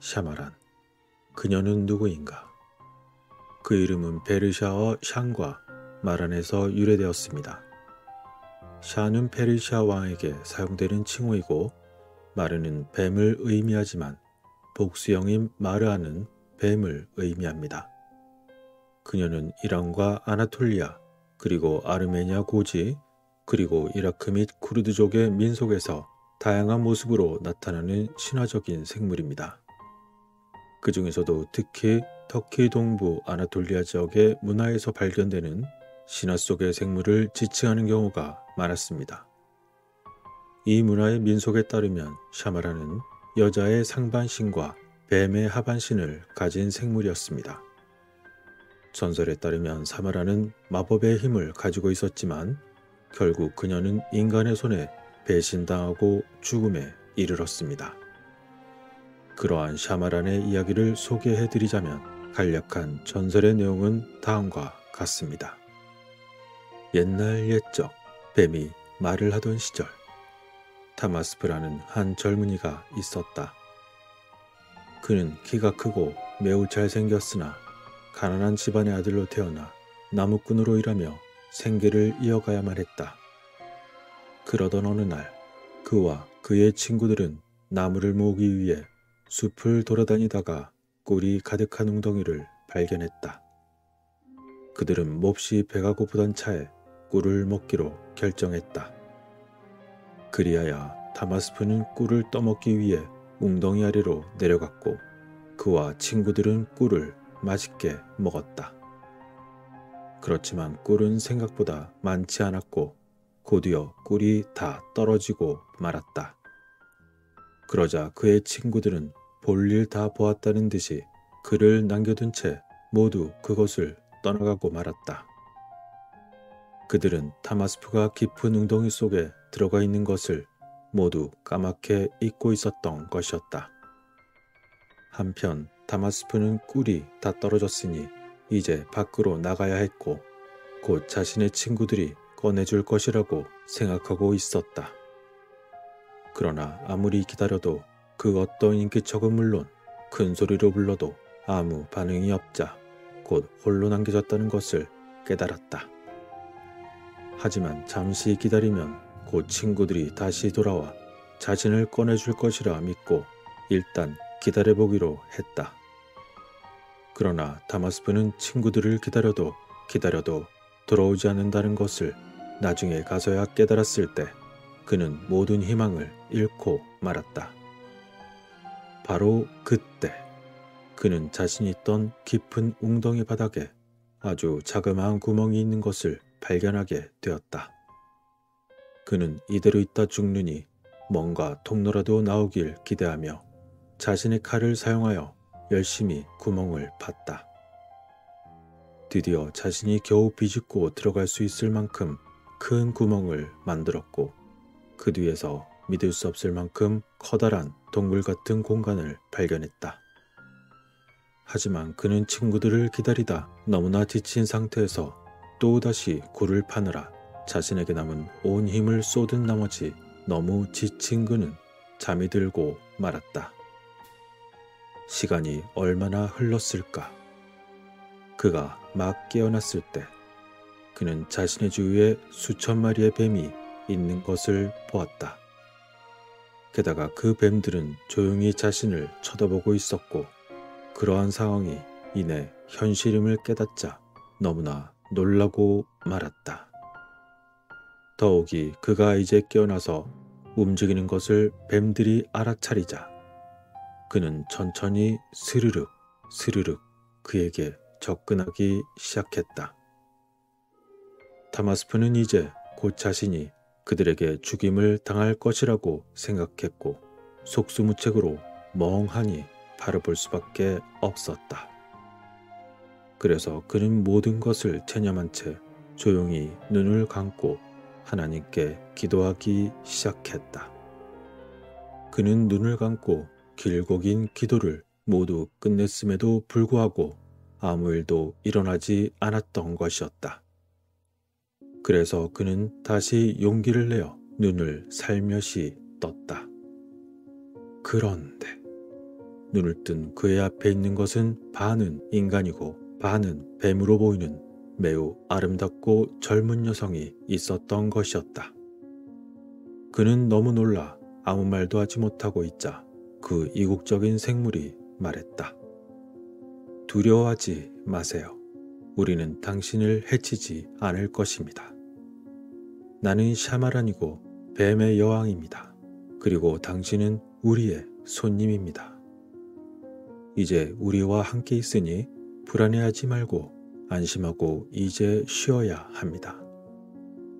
샤마란. 그녀는 누구인가? 그 이름은 페르시아어 샨과 마란에서 유래되었습니다. 샤는 페르시아 왕에게 사용되는 칭호이고 마르는 뱀을 의미하지만 복수형인 마르아는 뱀을 의미합니다. 그녀는 이란과 아나톨리아 그리고 아르메니아 고지 그리고 이라크 및 쿠르드족의 민속에서 다양한 모습으로 나타나는 신화적인 생물입니다. 그 중에서도 특히 터키 동부 아나톨리아 지역의 문화에서 발견되는 신화 속의 생물을 지칭하는 경우가 많았습니다. 이 문화의 민속에 따르면 샤마라는 여자의 상반신과 뱀의 하반신을 가진 생물이었습니다. 전설에 따르면 사마라는 마법의 힘을 가지고 있었지만 결국 그녀는 인간의 손에 배신당하고 죽음에 이르렀습니다. 그러한 샤마란의 이야기를 소개해드리자면 간략한 전설의 내용은 다음과 같습니다. 옛날 옛적 뱀이 말을 하던 시절 타마스프라는 한 젊은이가 있었다. 그는 키가 크고 매우 잘생겼으나 가난한 집안의 아들로 태어나 나무꾼으로 일하며 생계를 이어가야만 했다. 그러던 어느 날 그와 그의 친구들은 나무를 모으기 위해 숲을 돌아다니다가 꿀이 가득한 웅덩이를 발견했다. 그들은 몹시 배가 고프던 차에 꿀을 먹기로 결정했다. 그리하여 타마스프는 꿀을 떠먹기 위해 웅덩이 아래로 내려갔고 그와 친구들은 꿀을 맛있게 먹었다. 그렇지만 꿀은 생각보다 많지 않았고 곧이어 꿀이 다 떨어지고 말았다. 그러자 그의 친구들은 볼일 다 보았다는 듯이 그를 남겨둔 채 모두 그것을 떠나가고 말았다. 그들은 타마스프가 깊은 웅덩이 속에 들어가 있는 것을 모두 까맣게 잊고 있었던 것이었다. 한편 타마스프는 꿀이 다 떨어졌으니 이제 밖으로 나가야 했고 곧 자신의 친구들이 꺼내줄 것이라고 생각하고 있었다. 그러나 아무리 기다려도 그 어떤 인기척은 물론 큰 소리로 불러도 아무 반응이 없자 곧 홀로 남겨졌다는 것을 깨달았다. 하지만 잠시 기다리면 곧 친구들이 다시 돌아와 자신을 꺼내줄 것이라 믿고 일단 기다려보기로 했다. 그러나 타마스프는 친구들을 기다려도 돌아오지 않는다는 것을 나중에 가서야 깨달았을 때 그는 모든 희망을 잃고 말았다. 바로 그때 그는 자신이 있던 깊은 웅덩이 바닥에 아주 자그마한 구멍이 있는 것을 발견하게 되었다. 그는 이대로 있다 죽느니 뭔가 통로라도 나오길 기대하며 자신의 칼을 사용하여 열심히 구멍을 팠다. 드디어 자신이 겨우 비집고 들어갈 수 있을 만큼 큰 구멍을 만들었고 그 뒤에서 믿을 수 없을 만큼 커다란 동굴 같은 공간을 발견했다. 하지만 그는 친구들을 기다리다 너무나 지친 상태에서 또다시 굴을 파느라 자신에게 남은 온 힘을 쏟은 나머지 너무 지친 그는 잠이 들고 말았다. 시간이 얼마나 흘렀을까? 그가 막 깨어났을 때 그는 자신의 주위에 수천 마리의 뱀이 있는 것을 보았다. 게다가 그 뱀들은 조용히 자신을 쳐다보고 있었고 그러한 상황이 이내 현실임을 깨닫자 너무나 놀라고 말았다. 더욱이 그가 이제 깨어나서 움직이는 것을 뱀들이 알아차리자 그는 천천히 스르륵 그에게 접근하기 시작했다. 타마스프는 이제 곧 자신이 그들에게 죽임을 당할 것이라고 생각했고 속수무책으로 멍하니 바라볼 수밖에 없었다. 그래서 그는 모든 것을 체념한 채 조용히 눈을 감고 하나님께 기도하기 시작했다. 그는 눈을 감고 길고 긴 기도를 모두 끝냈음에도 불구하고 아무 일도 일어나지 않았던 것이었다. 그래서 그는 다시 용기를 내어 눈을 살며시 떴다. 그런데 눈을 뜬 그의 앞에 있는 것은 반은 인간이고 반은 뱀으로 보이는 매우 아름답고 젊은 여성이 있었던 것이었다. 그는 너무 놀라 아무 말도 하지 못하고 있자 그 이국적인 생물이 말했다. 두려워하지 마세요. 우리는 당신을 해치지 않을 것입니다. 나는 샤마란이고 뱀의 여왕입니다. 그리고 당신은 우리의 손님입니다. 이제 우리와 함께 있으니 불안해하지 말고 안심하고 이제 쉬어야 합니다.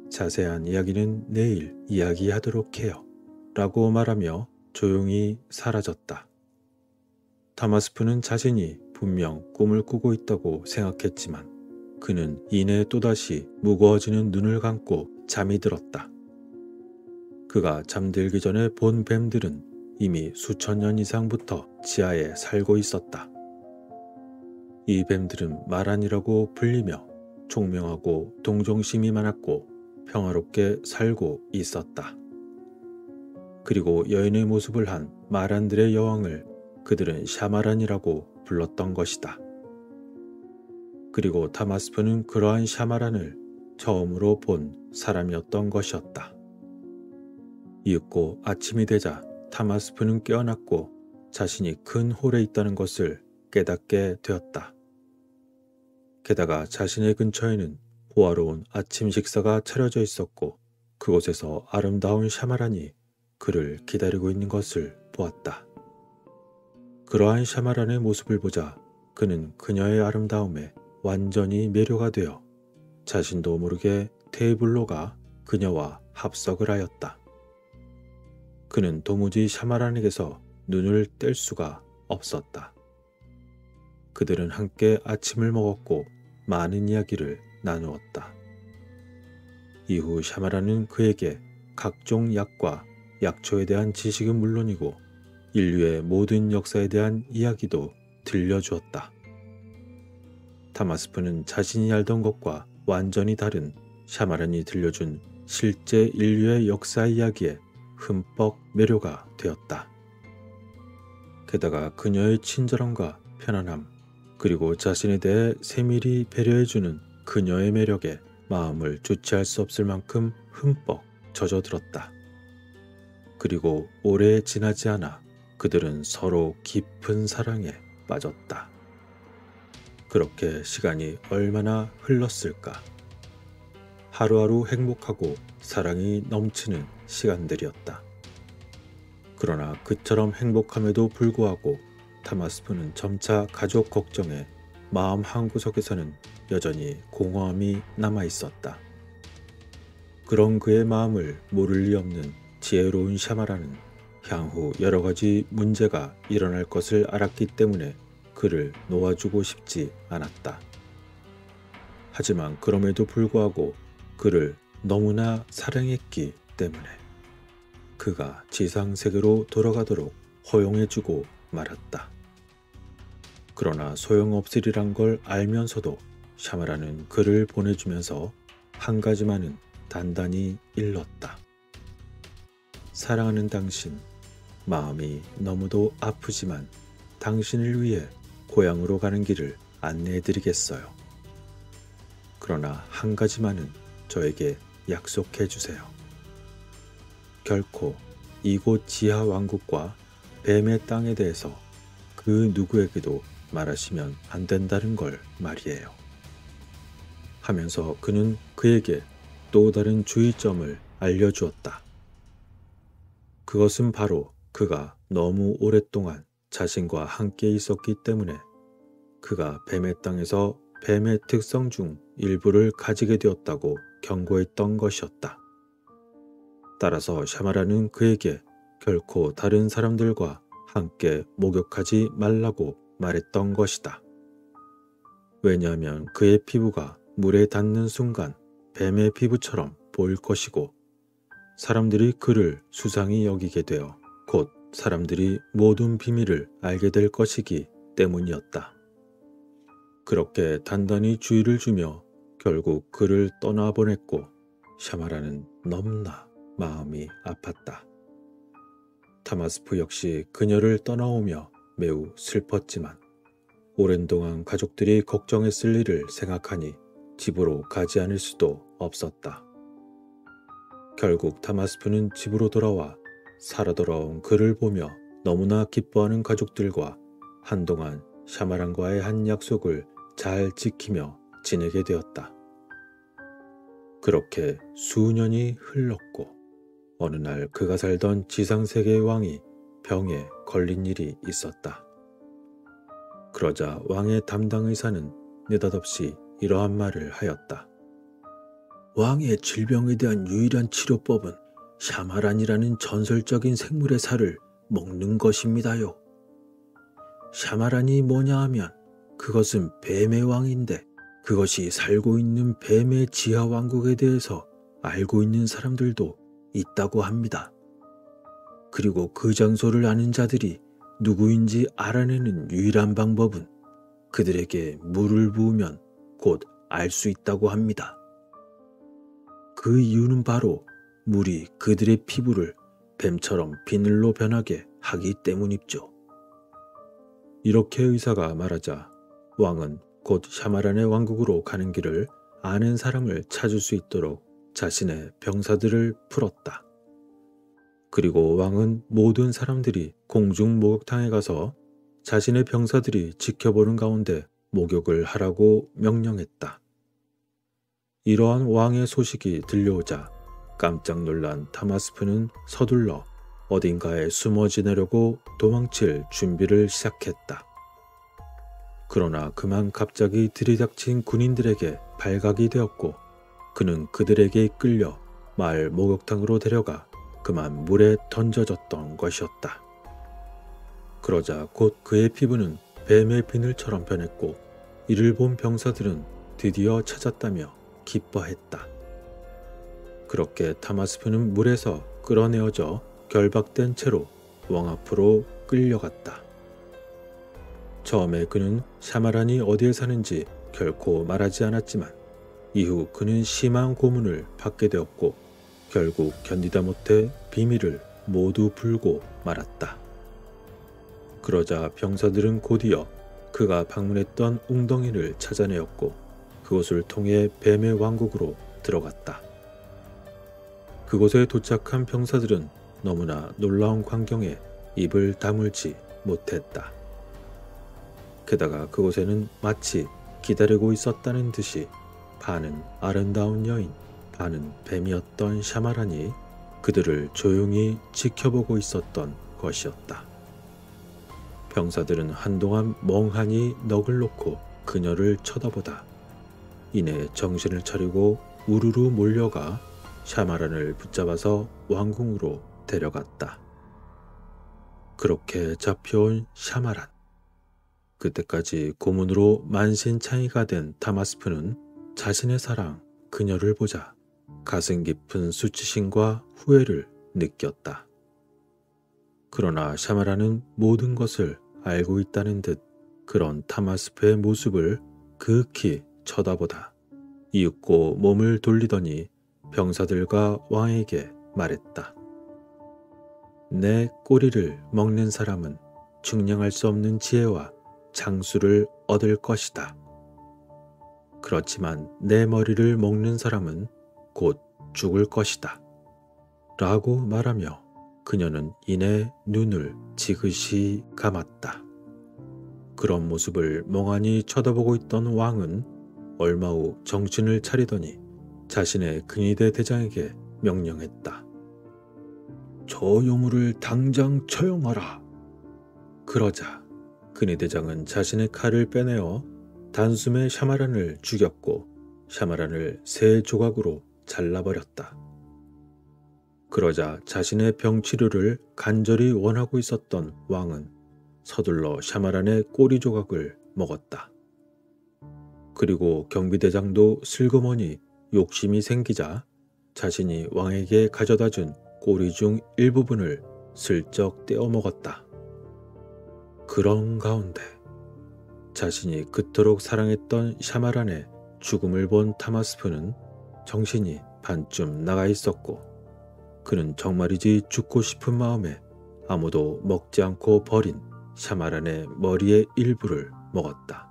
자세한 이야기는 내일 이야기하도록 해요. 라고 말하며 조용히 사라졌다. 타마스프는 자신이 분명 꿈을 꾸고 있다고 생각했지만 그는 이내 또다시 무거워지는 눈을 감고 잠이 들었다. 그가 잠들기 전에 본 뱀들은 이미 수천 년 이상부터 지하에 살고 있었다. 이 뱀들은 마란이라고 불리며 총명하고 동정심이 많았고 평화롭게 살고 있었다. 그리고 여인의 모습을 한 마란들의 여왕을 그들은 샤마란이라고 불렀던 것이다. 그리고 타마스프는 그러한 샤마란을 처음으로 본 사람이었던 것이었다. 이윽고 아침이 되자 타마스프는 깨어났고 자신이 큰 홀에 있다는 것을 깨닫게 되었다. 게다가 자신의 근처에는 호화로운 아침 식사가 차려져 있었고 그곳에서 아름다운 샤마란이 그를 기다리고 있는 것을 보았다. 그러한 샤마란의 모습을 보자 그는 그녀의 아름다움에 완전히 매료가 되어 자신도 모르게 테이블로 가 그녀와 합석을 하였다. 그는 도무지 샤마란에게서 눈을 뗄 수가 없었다. 그들은 함께 아침을 먹었고 많은 이야기를 나누었다. 이후 샤마란은 그에게 각종 약과 약초에 대한 지식은 물론이고 인류의 모든 역사에 대한 이야기도 들려주었다. 타마스프는 자신이 알던 것과 완전히 다른 샤마란이 들려준 실제 인류의 역사 이야기에 흠뻑 매료가 되었다. 게다가 그녀의 친절함과 편안함, 그리고 자신에 대해 세밀히 배려해주는 그녀의 매력에 마음을 주체할 수 없을 만큼 흠뻑 젖어들었다. 그리고 오래 지나지 않아 그들은 서로 깊은 사랑에 빠졌다. 그렇게 시간이 얼마나 흘렀을까? 하루하루 행복하고 사랑이 넘치는 시간들이었다. 그러나 그처럼 행복함에도 불구하고 타마스프는 점차 가족 걱정에 마음 한구석에서는 여전히 공허함이 남아있었다. 그런 그의 마음을 모를 리 없는 지혜로운 샤마라는 향후 여러 가지 문제가 일어날 것을 알았기 때문에 그를 놓아주고 싶지 않았다. 하지만 그럼에도 불구하고 그를 너무나 사랑했기 때문에 그가 지상세계로 돌아가도록 허용해주고 말았다. 그러나 소용없으리란 걸 알면서도 샤마라는 그를 보내주면서 한 가지만은 단단히 일렀다. 사랑하는 당신, 마음이 너무도 아프지만 당신을 위해 고향으로 가는 길을 안내해드리겠어요. 그러나 한 가지만은 저에게 약속해 주세요. 결코 이곳 지하 왕국과 뱀의 땅에 대해서 그 누구에게도 말하시면 안 된다는 걸 말이에요. 하면서 그는 그에게 또 다른 주의점을 알려주었다. 그것은 바로 그가 너무 오랫동안 자신과 함께 있었기 때문에 그가 뱀의 땅에서 뱀의 특성 중 일부를 가지게 되었다고 경고했던 것이었다. 따라서 샤마라는 그에게 결코 다른 사람들과 함께 목욕하지 말라고 말했던 것이다. 왜냐하면 그의 피부가 물에 닿는 순간 뱀의 피부처럼 보일 것이고 사람들이 그를 수상히 여기게 되어 곧 사람들이 모든 비밀을 알게 될 것이기 때문이었다. 그렇게 단단히 주의를 주며 결국 그를 떠나보냈고 샤마라는 너무나 마음이 아팠다. 타마스프 역시 그녀를 떠나오며 매우 슬펐지만 오랜 동안 가족들이 걱정했을 일을 생각하니 집으로 가지 않을 수도 없었다. 결국 타마스프는 집으로 돌아와 살아 돌아온 그를 보며 너무나 기뻐하는 가족들과 한동안 샤마란과의 한 약속을 잘 지키며 지내게 되었다. 그렇게 수년이 흘렀고 어느 날 그가 살던 지상세계의 왕이 병에 걸린 일이 있었다. 그러자 왕의 담당 의사는 느닷없이 이러한 말을 하였다. 왕의 질병에 대한 유일한 치료법은 샤마란이라는 전설적인 생물의 살을 먹는 것입니다요. 샤마란이 뭐냐 하면 그것은 뱀의 왕인데 그것이 살고 있는 뱀의 지하 왕국에 대해서 알고 있는 사람들도 있다고 합니다. 그리고 그 장소를 아는 자들이 누구인지 알아내는 유일한 방법은 그들에게 물을 부으면 곧 알 수 있다고 합니다. 그 이유는 바로 물이 그들의 피부를 뱀처럼 비늘로 변하게 하기 때문이죠. 이렇게 의사가 말하자 왕은 곧 샤마란의 왕국으로 가는 길을 아는 사람을 찾을 수 있도록 자신의 병사들을 풀었다. 그리고 왕은 모든 사람들이 공중 목욕탕에 가서 자신의 병사들이 지켜보는 가운데 목욕을 하라고 명령했다. 이러한 왕의 소식이 들려오자 깜짝 놀란 타마스프는 서둘러 어딘가에 숨어 지내려고 도망칠 준비를 시작했다. 그러나 그만 갑자기 들이닥친 군인들에게 발각이 되었고 그는 그들에게 끌려 마을 목욕탕으로 데려가 그만 물에 던져졌던 것이었다. 그러자 곧 그의 피부는 뱀의 비늘처럼 변했고 이를 본 병사들은 드디어 찾았다며 기뻐했다. 그렇게 타마스프는 물에서 끌어내어져 결박된 채로 왕 앞으로 끌려갔다. 처음에 그는 샤마란이 어디에 사는지 결코 말하지 않았지만 이후 그는 심한 고문을 받게 되었고 결국 견디다 못해 비밀을 모두 풀고 말았다. 그러자 병사들은 곧이어 그가 방문했던 웅덩이를 찾아내었고 그곳을 통해 뱀의 왕국으로 들어갔다. 그곳에 도착한 병사들은 너무나 놀라운 광경에 입을 다물지 못했다. 게다가 그곳에는 마치 기다리고 있었다는 듯이 반은 아름다운 여인, 반은 뱀이었던 샤마란이 그들을 조용히 지켜보고 있었던 것이었다. 병사들은 한동안 멍하니 넋을 놓고 그녀를 쳐다보다 이내 정신을 차리고 우르르 몰려가 샤마란을 붙잡아서 왕궁으로 데려갔다. 그렇게 잡혀온 샤마란. 그때까지 고문으로 만신창이가 된 타마스프는 자신의 사랑 그녀를 보자 가슴 깊은 수치심과 후회를 느꼈다. 그러나 샤마란은 모든 것을 알고 있다는 듯 그런 타마스프의 모습을 극히 쳐다보다 이윽고 몸을 돌리더니 병사들과 왕에게 말했다. 내 꼬리를 먹는 사람은 측량할 수 없는 지혜와 장수를 얻을 것이다. 그렇지만 내 머리를 먹는 사람은 곧 죽을 것이다. 라고 말하며 그녀는 이내 눈을 지그시 감았다. 그런 모습을 멍하니 쳐다보고 있던 왕은 얼마 후 정신을 차리더니 자신의 근위대 대장에게 명령했다. 저 요물을 당장 처형하라. 그러자 근위대장은 자신의 칼을 빼내어 단숨에 샤마란을 죽였고 샤마란을 세 조각으로 잘라버렸다. 그러자 자신의 병 치료를 간절히 원하고 있었던 왕은 서둘러 샤마란의 꼬리 조각을 먹었다. 그리고 경비대장도 슬그머니 욕심이 생기자 자신이 왕에게 가져다 준 꼬리 중 일부분을 슬쩍 떼어 먹었다. 그런 가운데 자신이 그토록 사랑했던 샤마란의 죽음을 본 타마스프는 정신이 반쯤 나가 있었고 그는 정말이지 죽고 싶은 마음에 아무도 먹지 않고 버린 샤마란의 머리의 일부를 먹었다.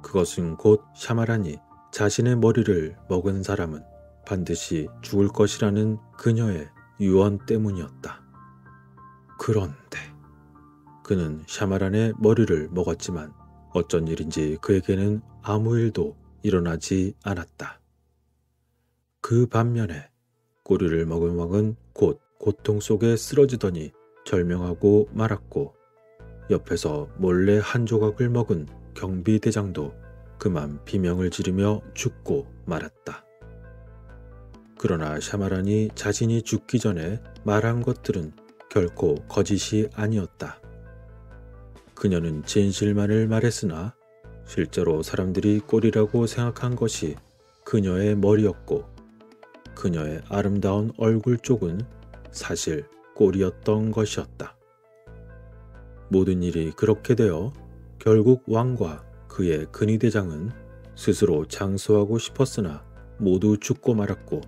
그것은 곧 샤마란이 자신의 머리를 먹은 사람은 반드시 죽을 것이라는 그녀의 유언 때문이었다. 그런데 그는 샤마란의 머리를 먹었지만 어쩐 일인지 그에게는 아무 일도 일어나지 않았다. 그 반면에 꼬리를 먹은 왕은 곧 고통 속에 쓰러지더니 절명하고 말았고, 옆에서 몰래 한 조각을 먹은 경비대장도 그만 비명을 지르며 죽고 말았다. 그러나 샤마란이 자신이 죽기 전에 말한 것들은 결코 거짓이 아니었다. 그녀는 진실만을 말했으나 실제로 사람들이 꼬리라고 생각한 것이 그녀의 머리였고, 그녀의 아름다운 얼굴 쪽은 사실 꼬리였던 것이었다. 모든 일이 그렇게 되어 결국 왕과 그의 근위대장은 스스로 장수하고 싶었으나 모두 죽고 말았고,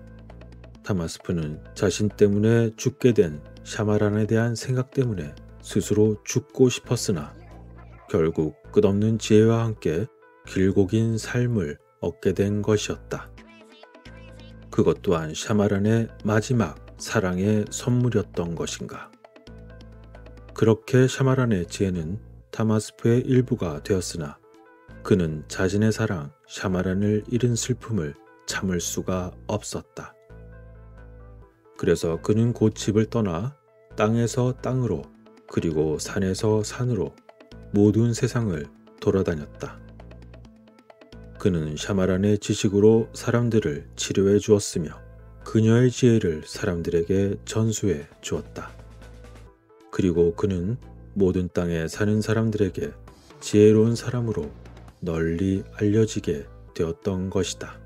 다마스프는 자신 때문에 죽게 된 샤마란에 대한 생각 때문에 스스로 죽고 싶었으나 결국 끝없는 지혜와 함께 길고 긴 삶을 얻게 된 것이었다. 그것 또한 샤마란의 마지막 사랑의 선물이었던 것인가. 그렇게 샤마란의 지혜는 다마스프의 일부가 되었으나 그는 자신의 사랑 샤마란을 잃은 슬픔을 참을 수가 없었다. 그래서 그는 곧 집을 떠나 땅에서 땅으로 그리고 산에서 산으로 모든 세상을 돌아다녔다. 그는 샤마란의 지식으로 사람들을 치료해 주었으며 그녀의 지혜를 사람들에게 전수해 주었다. 그리고 그는 모든 땅에 사는 사람들에게 지혜로운 사람으로 널리 알려지게 되었던 것이다.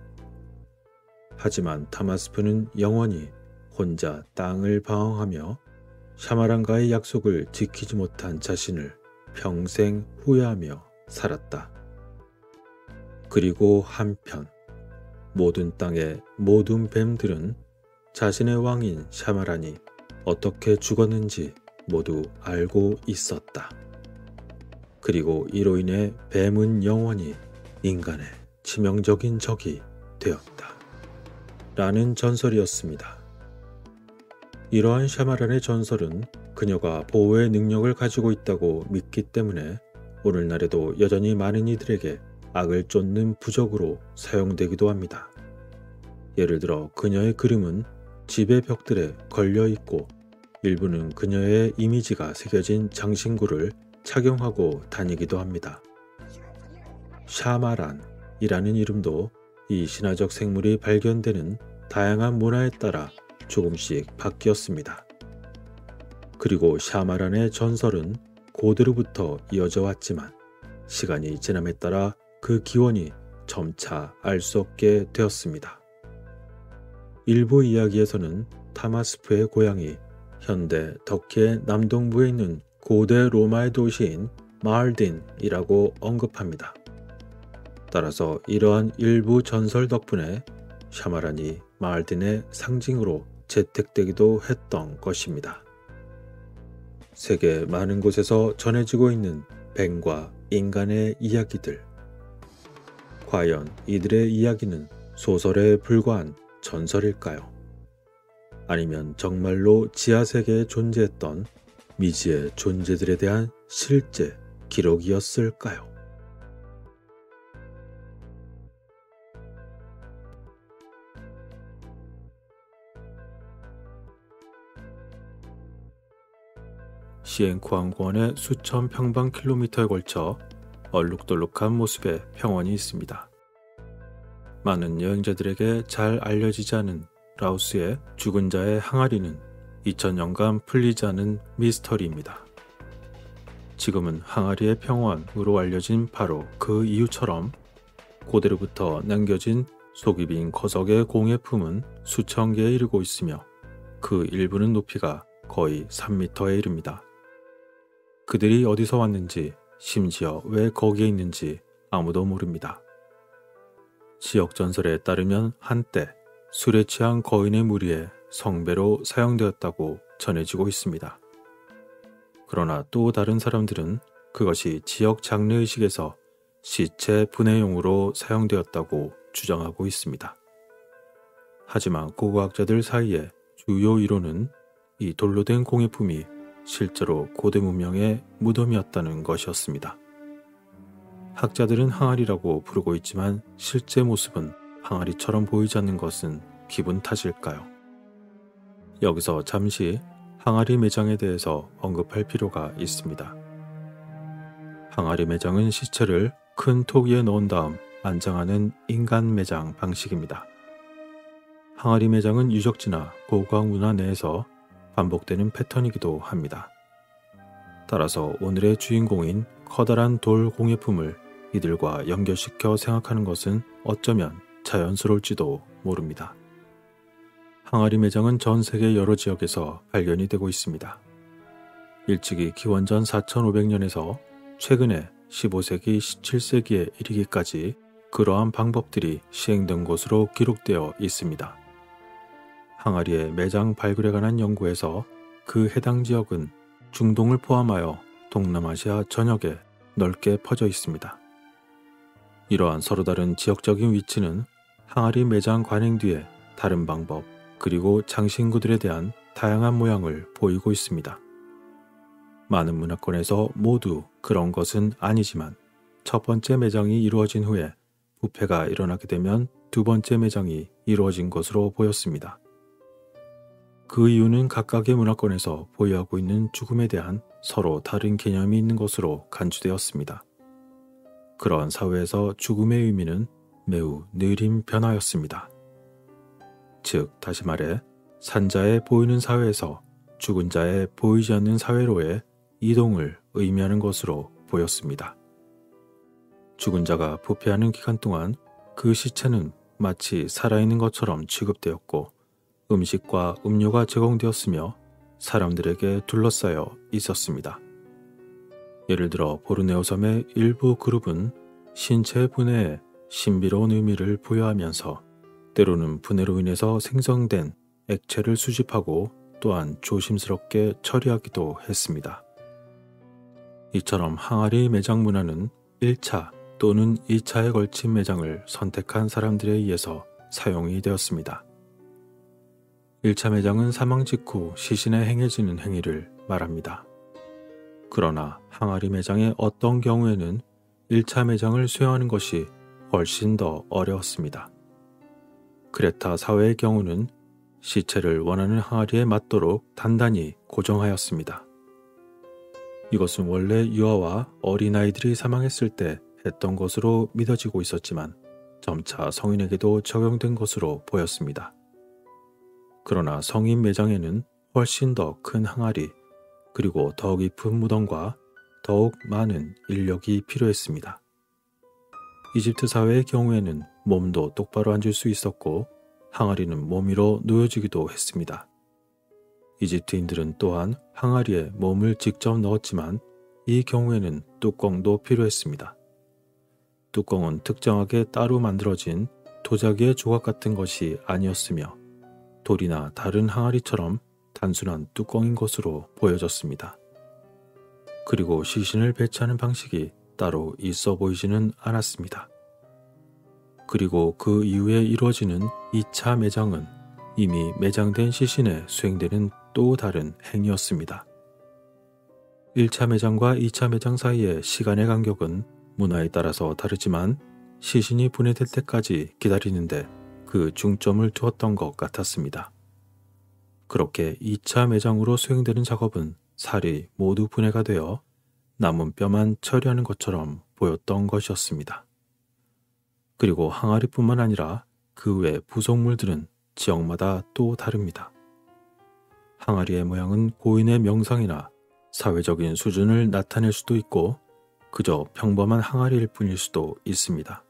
하지만 다마스프는 영원히 혼자 땅을 방황하며 샤마란과의 약속을 지키지 못한 자신을 평생 후회하며 살았다. 그리고 한편 모든 땅의 모든 뱀들은 자신의 왕인 샤마란이 어떻게 죽었는지 모두 알고 있었다. 그리고 이로 인해 뱀은 영원히 인간의 치명적인 적이 되었다. 라는 전설이었습니다. 이러한 샤마란의 전설은 그녀가 보호의 능력을 가지고 있다고 믿기 때문에 오늘날에도 여전히 많은 이들에게 악을 쫓는 부적으로 사용되기도 합니다. 예를 들어 그녀의 그림은 집의 벽들에 걸려 있고 일부는 그녀의 이미지가 새겨진 장신구를 착용하고 다니기도 합니다. 샤마란이라는 이름도 이 신화적 생물이 발견되는 다양한 문화에 따라 조금씩 바뀌었습니다. 그리고 샤마란의 전설은 고대로부터 이어져 왔지만 시간이 지남에 따라 그 기원이 점차 알 수 없게 되었습니다. 일부 이야기에서는 다마스프의 고향이 현대 터키의 남동부에 있는 고대 로마의 도시인 마알딘이라고 언급합니다. 따라서 이러한 일부 전설 덕분에 샤마란이 마알딘의 상징으로 채택되기도 했던 것입니다. 세계 많은 곳에서 전해지고 있는 뱀과 인간의 이야기들. 과연 이들의 이야기는 소설에 불과한 전설일까요? 아니면 정말로 지하세계에 존재했던 미지의 존재들에 대한 실제 기록이었을까요? 시엔쿠항공원의 수천 평방킬로미터에 걸쳐 얼룩덜룩한 모습의 평원이 있습니다. 많은 여행자들에게 잘 알려지지 않은 라오스의 죽은 자의 항아리는 2000년간 풀리지 않은 미스터리입니다. 지금은 항아리의 평원으로 알려진 바로 그 이유처럼 고대로부터 남겨진 속이 빈 거석의 공예품은 수천 개에 이르고 있으며 그 일부는 높이가 거의 3m에 이릅니다. 그들이 어디서 왔는지, 심지어 왜 거기에 있는지 아무도 모릅니다. 지역 전설에 따르면 한때 술에 취한 거인의 무리에 성배로 사용되었다고 전해지고 있습니다. 그러나 또 다른 사람들은 그것이 지역 장례의식에서 시체 분해용으로 사용되었다고 주장하고 있습니다. 하지만 고고학자들 사이에 주요 이론은 이 돌로 된 공예품이 실제로 고대 문명의 무덤이었다는 것이었습니다. 학자들은 항아리라고 부르고 있지만 실제 모습은 항아리처럼 보이지 않는 것은 기분 탓일까요? 여기서 잠시 항아리 매장에 대해서 언급할 필요가 있습니다. 항아리 매장은 시체를 큰 토기에 넣은 다음 안장하는 인간 매장 방식입니다. 항아리 매장은 유적지나 고고학 문화 내에서 반복되는 패턴이기도 합니다. 따라서 오늘의 주인공인 커다란 돌 공예품을 이들과 연결시켜 생각하는 것은 어쩌면 자연스러울지도 모릅니다. 항아리 매장은 전 세계 여러 지역에서 발견이 되고 있습니다. 일찍이 기원전 4500년에서 최근에 15세기, 17세기에 이르기까지 그러한 방법들이 시행된 것으로 기록되어 있습니다. 항아리의 매장 발굴에 관한 연구에서 그 해당 지역은 중동을 포함하여 동남아시아 전역에 넓게 퍼져 있습니다. 이러한 서로 다른 지역적인 위치는 항아리 매장 관행 뒤에 다른 방법 그리고 장신구들에 대한 다양한 모양을 보이고 있습니다. 많은 문화권에서 모두 그런 것은 아니지만 첫 번째 매장이 이루어진 후에 부패가 일어나게 되면 두 번째 매장이 이루어진 것으로 보였습니다. 그 이유는 각각의 문화권에서 보유하고 있는 죽음에 대한 서로 다른 개념이 있는 것으로 간주되었습니다. 그러한 사회에서 죽음의 의미는 매우 느린 변화였습니다. 즉, 다시 말해 산자의 보이는 사회에서 죽은 자의 보이지 않는 사회로의 이동을 의미하는 것으로 보였습니다. 죽은 자가 부패하는 기간 동안 그 시체는 마치 살아있는 것처럼 취급되었고 음식과 음료가 제공되었으며 사람들에게 둘러싸여 있었습니다. 예를 들어 보르네오 섬의 일부 그룹은 신체 분해에 신비로운 의미를 부여하면서 때로는 분해로 인해서 생성된 액체를 수집하고 또한 조심스럽게 처리하기도 했습니다. 이처럼 항아리 매장 문화는 1차 또는 2차에 걸친 매장을 선택한 사람들에 의해서 사용이 되었습니다. 1차 매장은 사망 직후 시신에 행해지는 행위를 말합니다. 그러나 항아리 매장의 어떤 경우에는 1차 매장을 수행하는 것이 훨씬 더 어려웠습니다. 크레타 사회의 경우는 시체를 원하는 항아리에 맞도록 단단히 고정하였습니다. 이것은 원래 유아와 어린아이들이 사망했을 때 했던 것으로 믿어지고 있었지만 점차 성인에게도 적용된 것으로 보였습니다. 그러나 성인 매장에는 훨씬 더 큰 항아리 그리고 더 깊은 무덤과 더욱 많은 인력이 필요했습니다. 이집트 사회의 경우에는 몸도 똑바로 앉을 수 있었고 항아리는 몸 위로 놓여지기도 했습니다. 이집트인들은 또한 항아리에 몸을 직접 넣었지만 이 경우에는 뚜껑도 필요했습니다. 뚜껑은 특정하게 따로 만들어진 도자기의 조각 같은 것이 아니었으며 돌이나 다른 항아리처럼 단순한 뚜껑인 것으로 보여졌습니다. 그리고 시신을 배치하는 방식이 따로 있어 보이지는 않았습니다. 그리고 그 이후에 이루어지는 2차 매장은 이미 매장된 시신에 수행되는 또 다른 행위였습니다. 1차 매장과 2차 매장 사이의 시간의 간격은 문화에 따라서 다르지만 시신이 분해될 때까지 기다리는데 그 중점을 두었던 것 같았습니다. 그렇게 2차 매장으로 수행되는 작업은 살이 모두 분해가 되어 남은 뼈만 처리하는 것처럼 보였던 것이었습니다. 그리고 항아리뿐만 아니라 그 외 부속물들은 지역마다 또 다릅니다. 항아리의 모양은 고인의 명상이나 사회적인 수준을 나타낼 수도 있고 그저 평범한 항아리일 뿐일 수도 있습니다.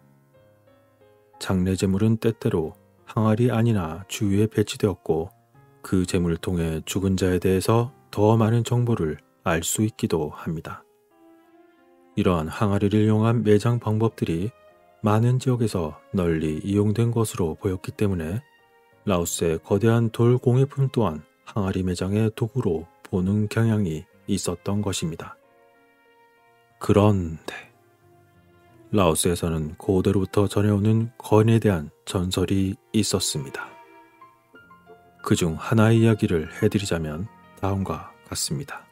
장례 제물은 때때로 항아리 안이나 주위에 배치되었고 그 제물을 통해 죽은 자에 대해서 더 많은 정보를 알 수 있기도 합니다. 이러한 항아리를 이용한 매장 방법들이 많은 지역에서 널리 이용된 것으로 보였기 때문에 라오스의 거대한 돌 공예품 또한 항아리 매장의 도구로 보는 경향이 있었던 것입니다. 그런데 라오스에서는 고대로부터 전해오는 거인에 대한 전설이 있었습니다. 그중 하나의 이야기를 해드리자면 다음과 같습니다.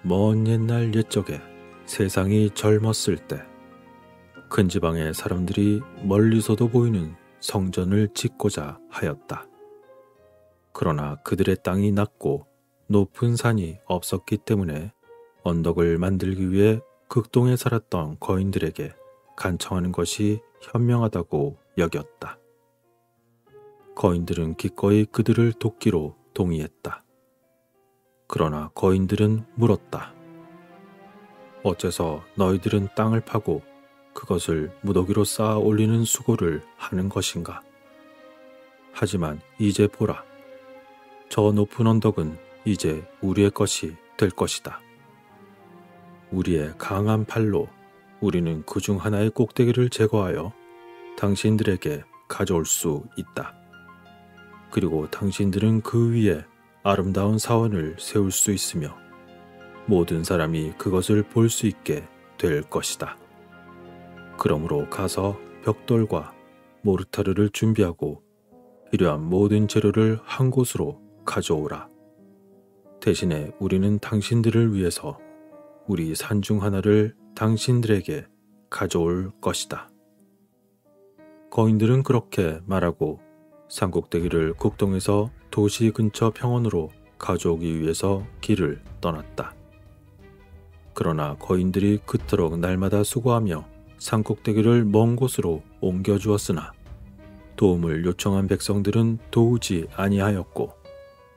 먼 옛날 옛적에 세상이 젊었을 때 큰 지방의 사람들이 멀리서도 보이는 성전을 짓고자 하였다. 그러나 그들의 땅이 낮고 높은 산이 없었기 때문에 언덕을 만들기 위해 극동에 살았던 거인들에게 간청하는 것이 현명하다고 여겼다. 거인들은 기꺼이 그들을 돕기로 동의했다. 그러나 거인들은 물었다. 어째서 너희들은 땅을 파고 그것을 무더기로 쌓아 올리는 수고를 하는 것인가? 하지만 이제 보라. 저 높은 언덕은 이제 우리의 것이 될 것이다. 우리의 강한 팔로 우리는 그중 하나의 꼭대기를 제거하여 당신들에게 가져올 수 있다. 그리고 당신들은 그 위에 아름다운 사원을 세울 수 있으며 모든 사람이 그것을 볼 수 있게 될 것이다. 그러므로 가서 벽돌과 모르타르를 준비하고 필요한 모든 재료를 한 곳으로 가져오라. 대신에 우리는 당신들을 위해서 우리 산 중 하나를 당신들에게 가져올 것이다. 거인들은 그렇게 말하고 산꼭대기를 국동에서 도시 근처 평원으로 가져오기 위해서 길을 떠났다. 그러나 거인들이 그토록 날마다 수고하며 산꼭대기를 먼 곳으로 옮겨주었으나 도움을 요청한 백성들은 도우지 아니하였고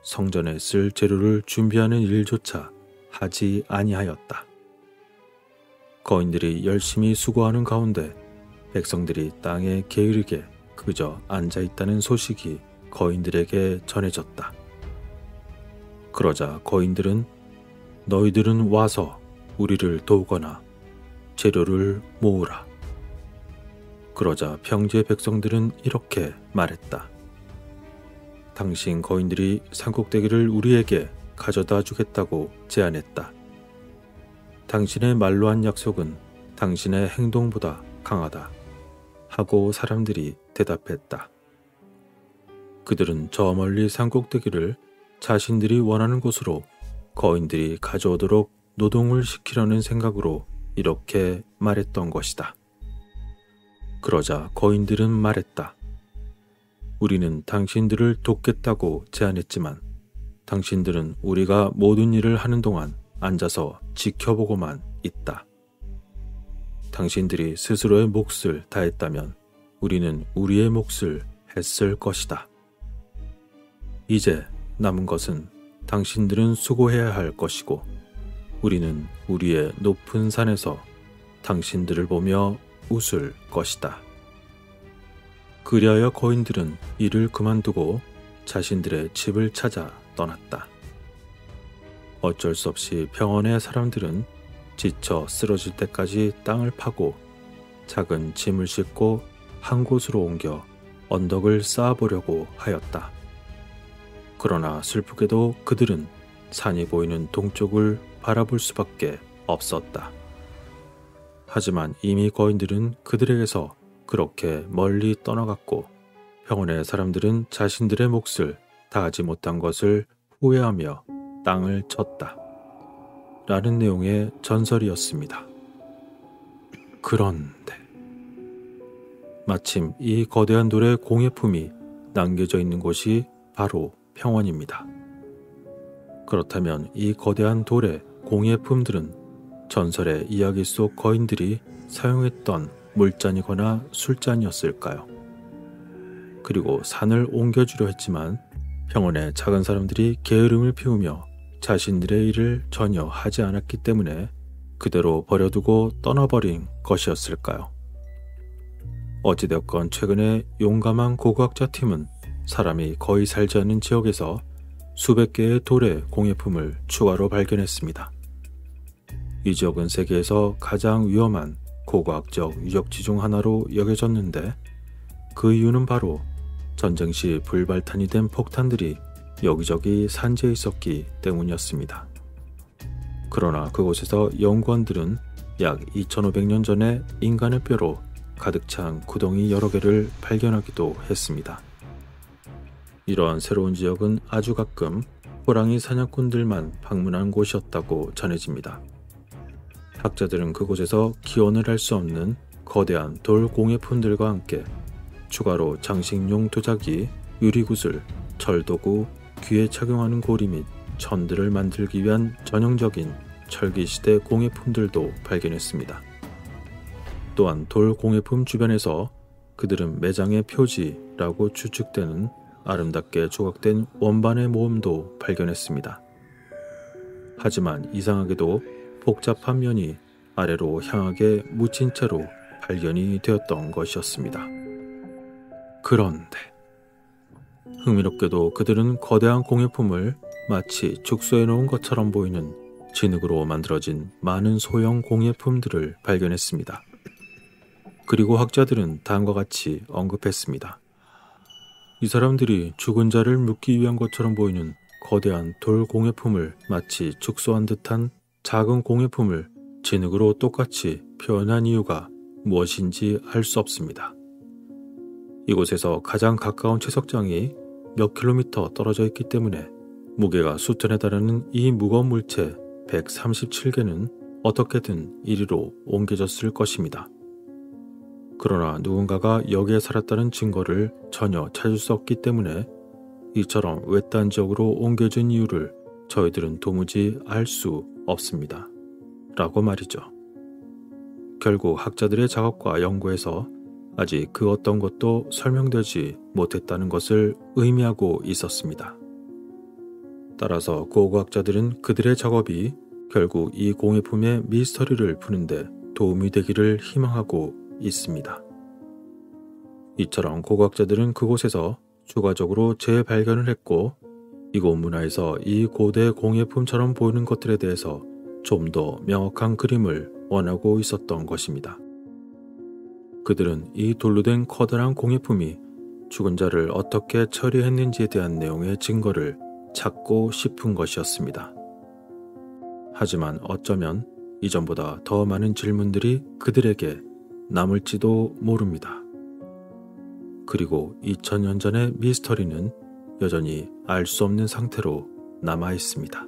성전에 쓸 재료를 준비하는 일조차 하지 아니하였다. 거인들이 열심히 수고하는 가운데 백성들이 땅에 게으르게 그저 앉아있다는 소식이 거인들에게 전해졌다. 그러자 거인들은 너희들은 와서 우리를 도우거나 재료를 모으라. 그러자 평지의 백성들은 이렇게 말했다. 당신 거인들이 산꼭대기를 우리에게 가져다 주겠다고 제안했다. 당신의 말로 한 약속은 당신의 행동보다 강하다. 하고 사람들이 대답했다. 그들은 저 멀리 산꼭대기를 자신들이 원하는 곳으로 거인들이 가져오도록 노동을 시키려는 생각으로 이렇게 말했던 것이다. 그러자 거인들은 말했다. 우리는 당신들을 돕겠다고 제안했지만 당신들은 우리가 모든 일을 하는 동안 앉아서 지켜보고만 있다. 당신들이 스스로의 몫을 다했다면 우리는 우리의 몫을 했을 것이다. 이제 남은 것은 당신들은 수고해야 할 것이고 우리는 우리의 높은 산에서 당신들을 보며 웃을 것이다. 그리하여 거인들은 일을 그만두고 자신들의 집을 찾아 떠났다. 어쩔 수 없이 평원의 사람들은 지쳐 쓰러질 때까지 땅을 파고 작은 짐을 싣고 한 곳으로 옮겨 언덕을 쌓아보려고 하였다. 그러나 슬프게도 그들은 산이 보이는 동쪽을 바라볼 수밖에 없었다. 하지만 이미 거인들은 그들에게서 그렇게 멀리 떠나갔고 평원의 사람들은 자신들의 몫을 다하지 못한 것을 후회하며 땅을 쳤다. 라는 내용의 전설이었습니다. 그런데 마침 이 거대한 돌의 공예품이 남겨져 있는 곳이 바로 평원입니다. 그렇다면 이 거대한 돌의 공예품들은 전설의 이야기 속 거인들이 사용했던 물잔이거나 술잔이었을까요? 그리고 산을 옮겨주려 했지만 평원의 작은 사람들이 게으름을 피우며 자신들의 일을 전혀 하지 않았기 때문에 그대로 버려두고 떠나버린 것이었을까요? 어찌되었건 최근에 용감한 고고학자 팀은 사람이 거의 살지 않는 지역에서 수백 개의 돌의 공예품을 추가로 발견했습니다. 이 지역은 세계에서 가장 위험한 고고학적 유적지 중 하나로 여겨졌는데 그 이유는 바로 전쟁 시 불발탄이 된 폭탄들이 여기저기 산재해 있었기 때문이었습니다. 그러나 그곳에서 연구원들은 약 2500년 전에 인간의 뼈로 가득 찬 구덩이 여러 개를 발견하기도 했습니다. 이러한 새로운 지역은 아주 가끔 호랑이 사냥꾼들만 방문한 곳이었다고 전해집니다. 학자들은 그곳에서 기원을 알 수 없는 거대한 돌 공예품들과 함께 추가로 장식용 도자기, 유리구슬, 철도구, 귀에 착용하는 고리 및 천들을 만들기 위한 전형적인 철기시대 공예품들도 발견했습니다. 또한 돌 공예품 주변에서 그들은 매장의 표지라고 추측되는 아름답게 조각된 원반의 모음도 발견했습니다. 하지만 이상하게도 복잡한 면이 아래로 향하게 묻힌 채로 발견이 되었던 것이었습니다. 그런데 흥미롭게도 그들은 거대한 공예품을 마치 축소해 놓은 것처럼 보이는 진흙으로 만들어진 많은 소형 공예품들을 발견했습니다. 그리고 학자들은 다음과 같이 언급했습니다. 이 사람들이 죽은 자를 묻기 위한 것처럼 보이는 거대한 돌 공예품을 마치 축소한 듯한 작은 공예품을 진흙으로 똑같이 표현한 이유가 무엇인지 알 수 없습니다. 이곳에서 가장 가까운 채석장이 몇 킬로미터 떨어져 있기 때문에 무게가 수톤에 달하는 이 무거운 물체 137개는 어떻게든 이리로 옮겨졌을 것입니다. 그러나 누군가가 여기에 살았다는 증거를 전혀 찾을 수 없기 때문에 이처럼 외딴 지역으로 옮겨진 이유를 저희들은 도무지 알 수 없습니다. 라고 말이죠. 결국 학자들의 작업과 연구에서 아직 그 어떤 것도 설명되지 못했다는 것을 의미하고 있었습니다. 따라서 고고학자들은 그들의 작업이 결국 이 공예품의 미스터리를 푸는데 도움이 되기를 희망하고 있습니다. 이처럼 고고학자들은 그곳에서 추가적으로 재발견을 했고 이곳 문화에서 이 고대 공예품처럼 보이는 것들에 대해서 좀 더 명확한 그림을 원하고 있었던 것입니다. 그들은 이 돌로 된 커다란 공예품이 죽은 자를 어떻게 처리했는지에 대한 내용의 증거를 찾고 싶은 것이었습니다. 하지만 어쩌면 이전보다 더 많은 질문들이 그들에게 남을지도 모릅니다. 그리고 2000년 전의 미스터리는 여전히 알 수 없는 상태로 남아 있습니다.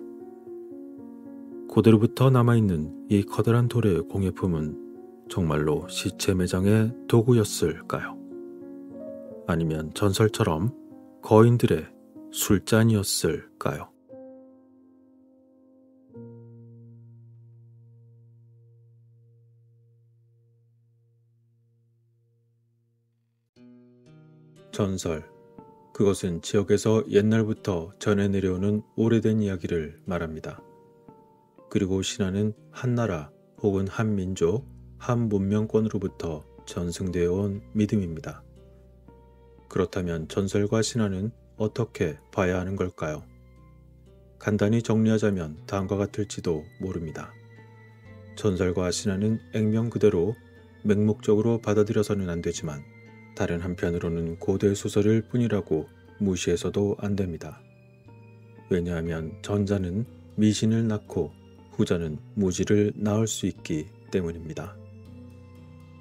고대로부터 남아있는 이 커다란 돌의 공예품은 정말로 시체 매장의 도구였을까요? 아니면 전설처럼 거인들의 술잔이었을까요? 전설, 그것은 지역에서 옛날부터 전해 내려오는 오래된 이야기를 말합니다. 그리고 신화는 한 나라 혹은 한 민족, 한 문명권으로부터 전승되어 온 믿음입니다. 그렇다면 전설과 신화는 어떻게 봐야 하는 걸까요? 간단히 정리하자면 다음과 같을지도 모릅니다. 전설과 신화는 액면 그대로 맹목적으로 받아들여서는 안 되지만 다른 한편으로는 고대 소설일 뿐이라고 무시해서도 안 됩니다. 왜냐하면 전자는 미신을 낳고 후자는 무지를 낳을 수 있기 때문입니다.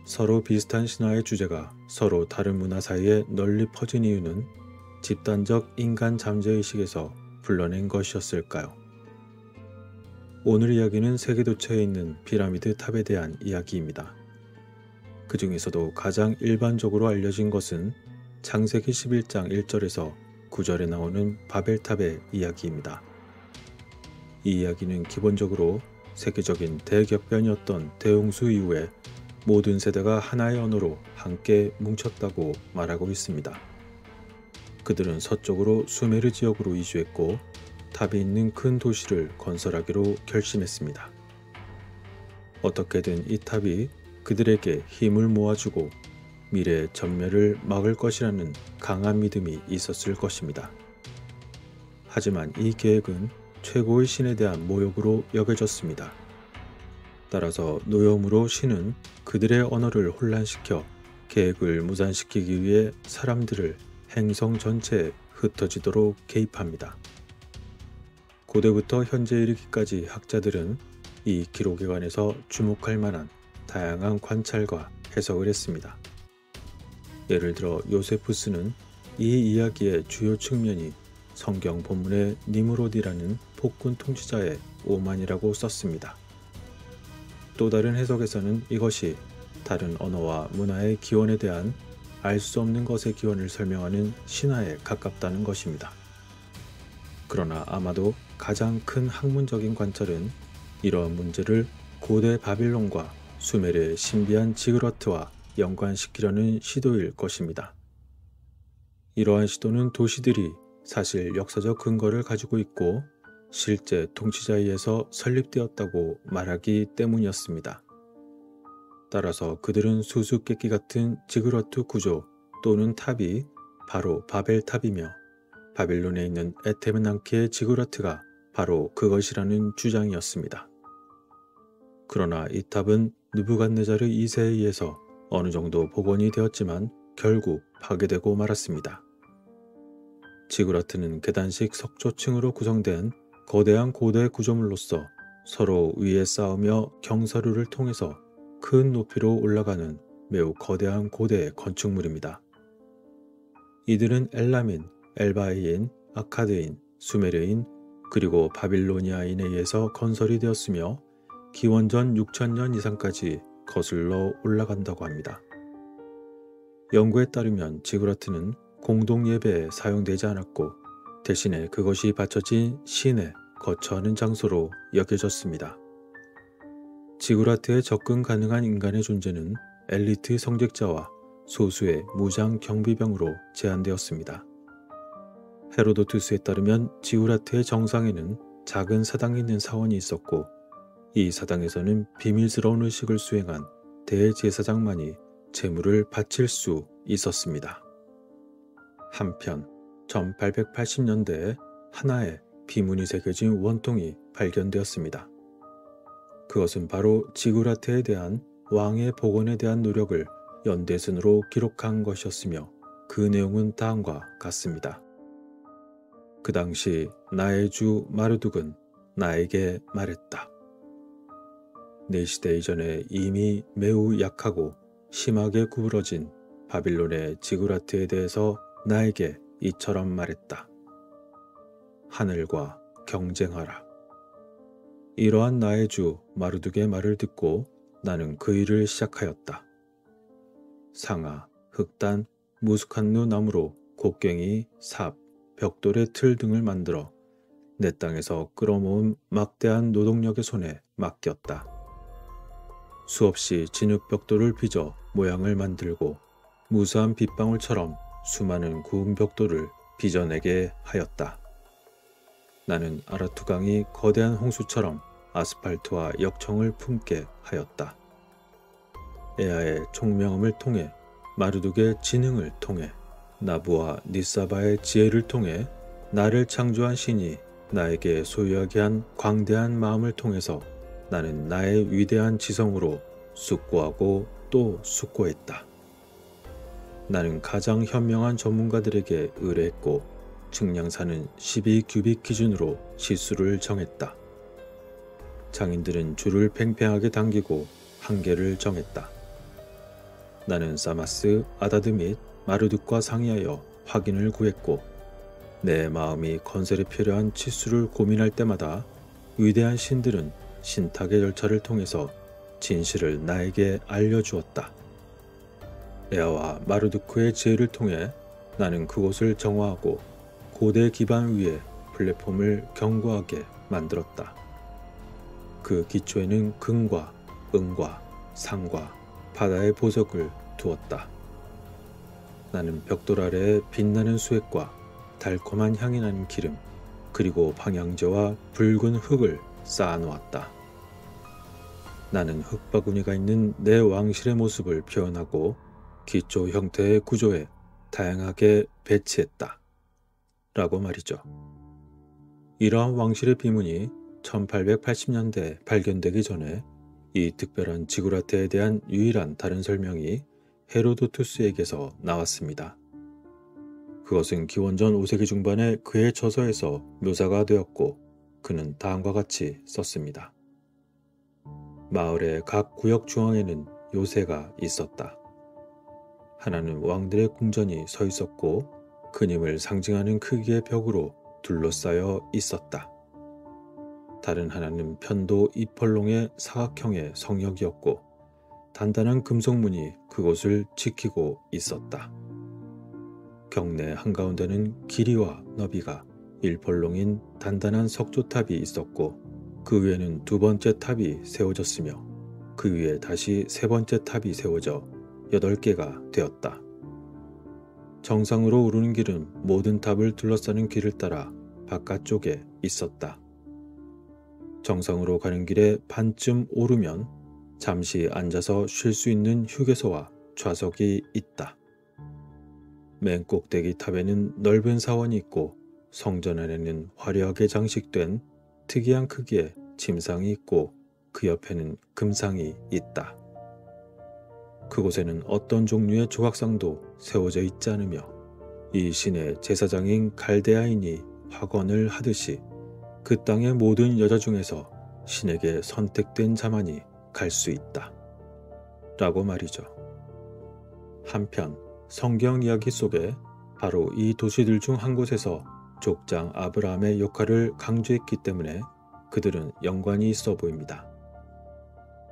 서로 비슷한 신화의 주제가 서로 다른 문화 사이에 널리 퍼진 이유는 집단적 인간 잠재의식에서 불러낸 것이었을까요? 오늘 이야기는 세계도처에 있는 피라미드 탑에 대한 이야기입니다. 그 중에서도 가장 일반적으로 알려진 것은 창세기 11장 1절에서 9절에 나오는 바벨탑의 이야기입니다. 이 이야기는 기본적으로 세계적인 대격변이었던 대홍수 이후에 모든 세대가 하나의 언어로 함께 뭉쳤다고 말하고 있습니다. 그들은 서쪽으로 수메르 지역으로 이주했고 탑이 있는 큰 도시를 건설하기로 결심했습니다. 어떻게든 이 탑이 그들에게 힘을 모아주고 미래의 전멸을 막을 것이라는 강한 믿음이 있었을 것입니다. 하지만 이 계획은 최고의 신에 대한 모욕으로 여겨졌습니다. 따라서 노여움으로 신은 그들의 언어를 혼란시켜 계획을 무산시키기 위해 사람들을 행성 전체에 흩어지도록 개입합니다. 고대부터 현재에 이르기까지 학자들은 이 기록에 관해서 주목할 만한 다양한 관찰과 해석을 했습니다. 예를 들어 요세푸스는 이 이야기의 주요 측면이 성경 본문의 니무롯이라는 폭군 통치자의 오만이라고 썼습니다. 또 다른 해석에서는 이것이 다른 언어와 문화의 기원에 대한 알 수 없는 것의 기원을 설명하는 신화에 가깝다는 것입니다. 그러나 아마도 가장 큰 학문적인 관찰은 이러한 문제를 고대 바빌론과 수메르의 신비한 지그러트와 연관시키려는 시도일 것입니다. 이러한 시도는 도시들이 사실 역사적 근거를 가지고 있고 실제 통치자에 의해서 설립되었다고 말하기 때문이었습니다. 따라서 그들은 수수께끼 같은 지그러트 구조 또는 탑이 바로 바벨탑이며 바빌론에 있는 에테르난키의 지그러트가 바로 그것이라는 주장이었습니다. 그러나 이 탑은 느부갓네자르 2세에 의해서 어느 정도 복원이 되었지만 결국 파괴되고 말았습니다. 지그러트는 계단식 석조층으로 구성된 거대한 고대 구조물로서 서로 위에 싸우며 경사루를 통해서 큰 높이로 올라가는 매우 거대한 고대 건축물입니다. 이들은 엘라민, 엘바이인, 아카드인, 수메르인, 그리고 바빌로니아인에 의해서 건설이 되었으며 기원전 6천년 이상까지 거슬러 올라간다고 합니다. 연구에 따르면 지그러트는 공동 예배에 사용되지 않았고 대신에 그것이 바쳐진 신에 거처하는 장소로 여겨졌습니다. 지그러트에 접근 가능한 인간의 존재는 엘리트 성직자와 소수의 무장 경비병으로 제한되었습니다. 헤로도투스에 따르면 지그러트의 정상에는 작은 사당이 있는 사원이 있었고 이 사당에서는 비밀스러운 의식을 수행한 대제사장만이 제물을 바칠 수 있었습니다. 한편 1880년대에 하나의 비문이 새겨진 원통이 발견되었습니다. 그것은 바로 지그러트에 대한 왕의 복원에 대한 노력을 연대순으로 기록한 것이었으며 그 내용은 다음과 같습니다. 그 당시 나의 주 마르둑은 나에게 말했다. 내 시대 이전에 이미 매우 약하고 심하게 구부러진 바빌론의 지그러트에 대해서 나에게 이처럼 말했다. 하늘과 경쟁하라. 이러한 나의 주 마르둑의 말을 듣고 나는 그 일을 시작하였다. 상아, 흑단, 무스칸누 나무로 곡괭이, 삽, 벽돌의 틀 등을 만들어 내 땅에서 끌어모은 막대한 노동력의 손에 맡겼다. 수없이 진흙 벽돌을 빚어 모양을 만들고 무수한 빗방울처럼 수많은 구운 벽돌을 빚어내게 하였다. 나는 아라투강이 거대한 홍수처럼 아스팔트와 역청을 품게 하였다. 에아의 총명음을 통해 마르둑의 지능을 통해 나부와 니사바의 지혜를 통해 나를 창조한 신이 나에게 소유하게 한 광대한 마음을 통해서 나는 나의 위대한 지성으로 숙고하고 또 숙고했다. 나는 가장 현명한 전문가들에게 의뢰했고 측량사는 12규빅 기준으로 시수를 정했다. 장인들은 줄을 팽팽하게 당기고 한계를 정했다. 나는 사마스, 아다드 및 마르둑과 상의하여 확인을 구했고 내 마음이 건설에 필요한 치수를 고민할 때마다 위대한 신들은 신탁의 절차를 통해서 진실을 나에게 알려주었다. 에아와 마르두크의 지혜를 통해 나는 그곳을 정화하고 고대 기반 위에 플랫폼을 견고하게 만들었다. 그 기초에는 금과 은과 상과 바다의 보석을 두었다. 나는 벽돌 아래에 빛나는 수액과 달콤한 향이 나는 기름, 그리고 방향제와 붉은 흙을 쌓아놓았다. 나는 흙바구니가 있는 내 왕실의 모습을 표현하고 기초 형태의 구조에 다양하게 배치했다. 라고 말이죠. 이러한 왕실의 비문이 1880년대에 발견되기 전에 이 특별한 지구라트에 대한 유일한 다른 설명이 헤로도투스에게서 나왔습니다. 그것은 기원전 5세기 중반에 그의 저서에서 묘사가 되었고 그는 다음과 같이 썼습니다. 마을의 각 구역 중앙에는 요새가 있었다. 하나는 왕들의 궁전이 서 있었고 근임을 상징하는 크기의 벽으로 둘러싸여 있었다. 다른 하나는 편도 2펄롱의 사각형의 성역이었고 단단한 금속문이 그곳을 지키고 있었다. 경내 한가운데는 길이와 너비가 1펄롱인 단단한 석조탑이 있었고 그 위에는 두 번째 탑이 세워졌으며 그 위에 다시 세 번째 탑이 세워져 8개가 되었다. 정상으로 오르는 길은 모든 탑을 둘러싸는 길을 따라 바깥쪽에 있었다. 정상으로 가는 길에 반쯤 오르면 잠시 앉아서 쉴 수 있는 휴게소와 좌석이 있다. 맨 꼭대기 탑에는 넓은 사원이 있고 성전 안에는 화려하게 장식된 특이한 크기의 침상이 있고 그 옆에는 금상이 있다. 그곳에는 어떤 종류의 조각상도 세워져 있지 않으며 이 신의 제사장인 갈대아인이 화건을 하듯이 그 땅의 모든 여자 중에서 신에게 선택된 자만이 갈 수 있다. 라고 말이죠. 한편 성경 이야기 속에 바로 이 도시들 중 한 곳에서 족장 아브라함의 역할을 강조했기 때문에 그들은 연관이 있어 보입니다.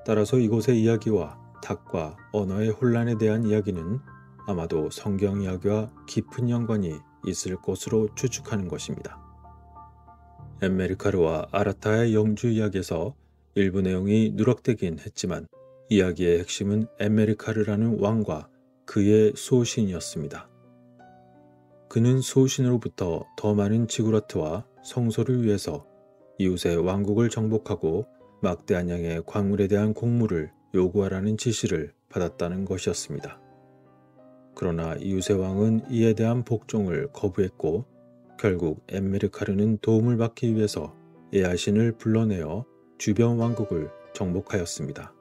따라서 이곳의 이야기와 탁과 언어의 혼란에 대한 이야기는 아마도 성경 이야기와 깊은 연관이 있을 것으로 추측하는 것입니다. 엠메리카르와 아라타의 영주 이야기에서 일부 내용이 누락되긴 했지만 이야기의 핵심은 엠메리카르라는 왕과 그의 소신이었습니다. 그는 소신으로부터 더 많은 지구라트와 성소를 위해서 이웃의 왕국을 정복하고 막대한 양의 광물에 대한 공물을 요구하라는 지시를 받았다는 것이었습니다. 그러나 이웃의 왕은 이에 대한 복종을 거부했고 결국 엠메르카르는 도움을 받기 위해서 에아신을 불러내어 주변 왕국을 정복하였습니다.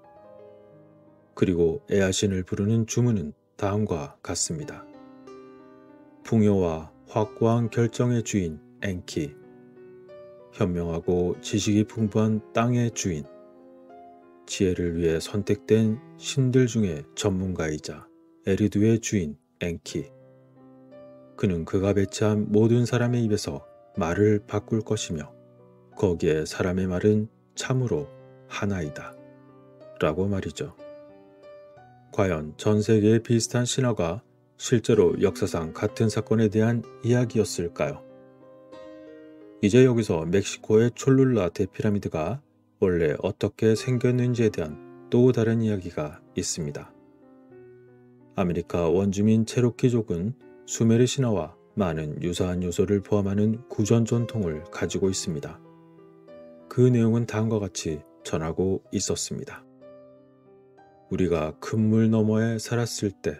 그리고 에아신을 부르는 주문은 다음과 같습니다. 풍요와 확고한 결정의 주인 엔키, 현명하고 지식이 풍부한 땅의 주인, 지혜를 위해 선택된 신들 중에 전문가이자 에리두의 주인 엔키. 그는 그가 배치한 모든 사람의 입에서 말을 바꿀 것이며 거기에 사람의 말은 참으로 하나이다. 라고 말이죠. 과연 전 세계의 비슷한 신화가 실제로 역사상 같은 사건에 대한 이야기였을까요? 이제 여기서 멕시코의 촐룰라 대피라미드가 원래 어떻게 생겼는지에 대한 또 다른 이야기가 있습니다. 아메리카 원주민 체로키족은 수메르 신화와 많은 유사한 요소를 포함하는 구전 전통을 가지고 있습니다. 그 내용은 다음과 같이 전하고 있었습니다. 우리가 큰 물 너머에 살았을 때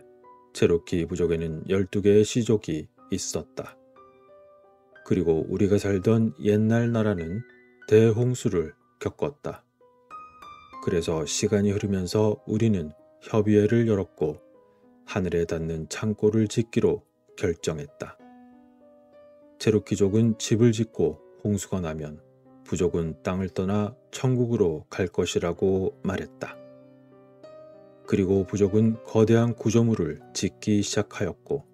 체로키 부족에는 12개의 시족이 있었다. 그리고 우리가 살던 옛날 나라는 대홍수를 겪었다. 그래서 시간이 흐르면서 우리는 협의회를 열었고 하늘에 닿는 창고를 짓기로 결정했다. 체로키족은 집을 짓고 홍수가 나면 부족은 땅을 떠나 천국으로 갈 것이라고 말했다. 그리고 부족은 거대한 구조물을 짓기 시작하였고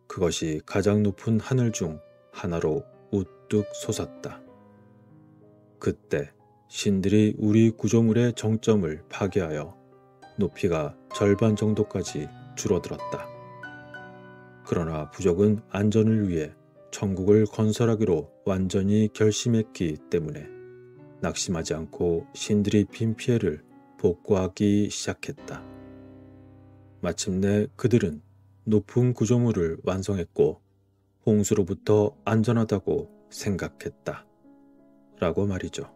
그것이 가장 높은 하늘 중 하나로 우뚝 솟았다. 그때 신들이 우리 구조물의 정점을 파괴하여 높이가 절반 정도까지 줄어들었다. 그러나 부족은 안전을 위해 천국을 건설하기로 완전히 결심했기 때문에 낙심하지 않고 신들이 빈 피해를 복구하기 시작했다. 마침내 그들은 높은 구조물을 완성했고 홍수로부터 안전하다고 생각했다. 라고 말이죠.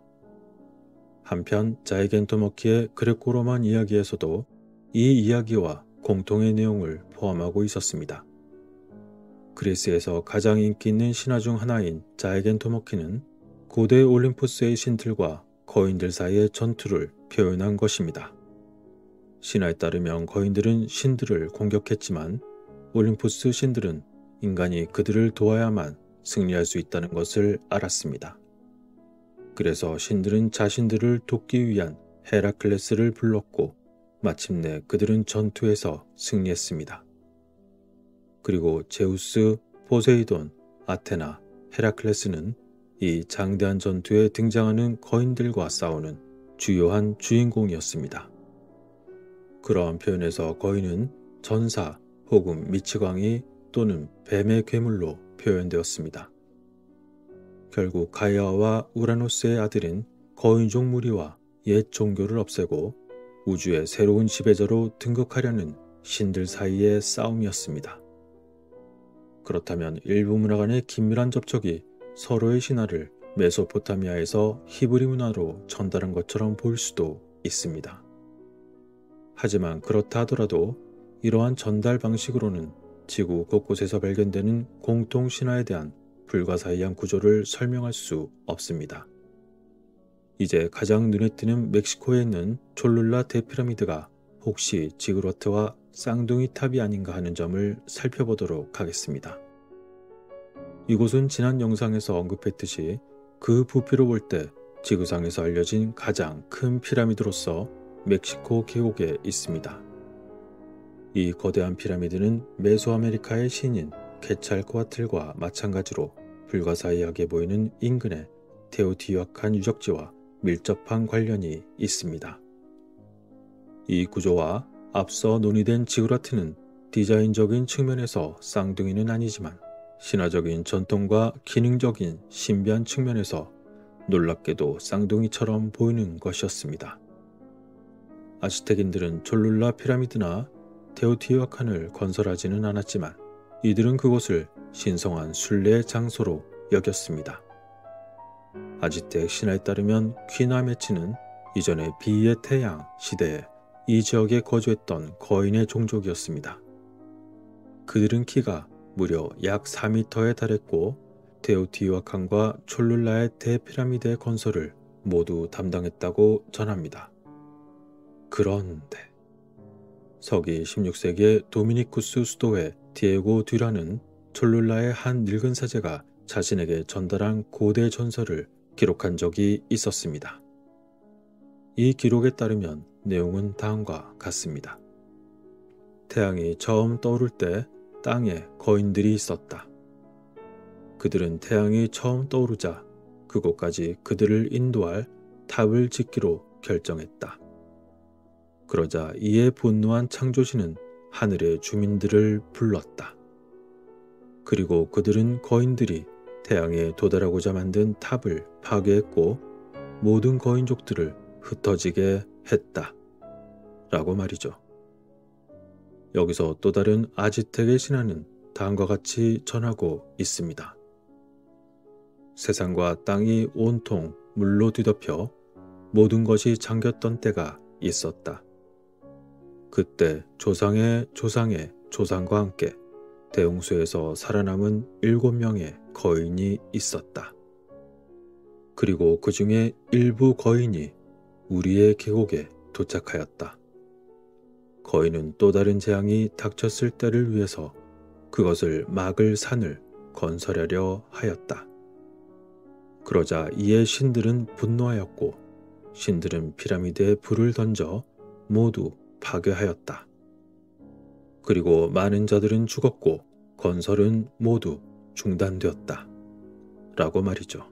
한편 자이겐토머키의 그레코로만 이야기에서도 이 이야기와 공통의 내용을 포함하고 있었습니다. 그리스에서 가장 인기 있는 신화 중 하나인 자이겐토머키는 고대 올림푸스의 신들과 거인들 사이의 전투를 표현한 것입니다. 신화에 따르면 거인들은 신들을 공격했지만 올림푸스 신들은 인간이 그들을 도와야만 승리할 수 있다는 것을 알았습니다. 그래서 신들은 자신들을 돕기 위한 헤라클레스를 불렀고 마침내 그들은 전투에서 승리했습니다. 그리고 제우스, 포세이돈, 아테나, 헤라클레스는 이 장대한 전투에 등장하는 거인들과 싸우는 주요한 주인공이었습니다. 그러한 표현에서 거인은 전사 혹은 미치광이 또는 뱀의 괴물로 표현되었습니다. 결국 가이아와 우라노스의 아들인 거인종 무리와 옛 종교를 없애고 우주의 새로운 지배자로 등극하려는 신들 사이의 싸움이었습니다. 그렇다면 일부 문화 간의 긴밀한 접촉이 서로의 신화를 메소포타미아에서 히브리 문화로 전달한 것처럼 보일 수도 있습니다. 하지만 그렇다 하더라도 이러한 전달 방식으로는 지구 곳곳에서 발견되는 공통 신화에 대한 불가사의한 구조를 설명할 수 없습니다. 이제 가장 눈에 띄는 멕시코에 있는 촐룰라 대피라미드가 혹시 지그러트와 쌍둥이 탑이 아닌가 하는 점을 살펴보도록 하겠습니다. 이곳은 지난 영상에서 언급했듯이 그 부피로 볼 때 지구상에서 알려진 가장 큰 피라미드로서 멕시코 계곡에 있습니다. 이 거대한 피라미드는 메소아메리카의 신인 케찰코아틀과 마찬가지로 불가사의하게 보이는 인근의 테오티후아칸 유적지와 밀접한 관련이 있습니다. 이 구조와 앞서 논의된 지그라트는 디자인적인 측면에서 쌍둥이는 아니지만 신화적인 전통과 기능적인 신비한 측면에서 놀랍게도 쌍둥이처럼 보이는 것이었습니다. 아즈텍인들은 촐룰라 피라미드나 테오티후아칸을 건설하지는 않았지만 이들은 그곳을 신성한 순례의 장소로 여겼습니다. 아즈텍 신화에 따르면 퀴나메치는 이전의 비의 태양 시대에 이 지역에 거주했던 거인의 종족이었습니다. 그들은 키가 무려 약 4m에 달했고 테오티후아칸과 촐룰라의 대피라미드의 건설을 모두 담당했다고 전합니다. 그런데 서기 16세기의 도미니쿠스 수도회 디에고 듀라는 촐룰라의 한 늙은 사제가 자신에게 전달한 고대 전설을 기록한 적이 있었습니다. 이 기록에 따르면 내용은 다음과 같습니다. 태양이 처음 떠오를 때 땅에 거인들이 있었다. 그들은 태양이 처음 떠오르자 그곳까지 그들을 인도할 탑을 짓기로 결정했다. 그러자 이에 분노한 창조신은 하늘의 주민들을 불렀다. 그리고 그들은 거인들이 태양에 도달하고자 만든 탑을 파괴했고 모든 거인족들을 흩어지게 했다. 라고 말이죠. 여기서 또 다른 아즈텍의 신화는 다음과 같이 전하고 있습니다. 세상과 땅이 온통 물로 뒤덮여 모든 것이 잠겼던 때가 있었다. 그때 조상의 조상의 조상과 함께 대홍수에서 살아남은 7명의 거인이 있었다. 그리고 그 중에 일부 거인이 우리의 계곡에 도착하였다. 거인은 또 다른 재앙이 닥쳤을 때를 위해서 그것을 막을 산을 건설하려 하였다. 그러자 이에 신들은 분노하였고 신들은 피라미드에 불을 던져 모두 파괴하였다. 그리고 많은 자들은 죽었고 건설은 모두 중단되었다. 라고 말이죠.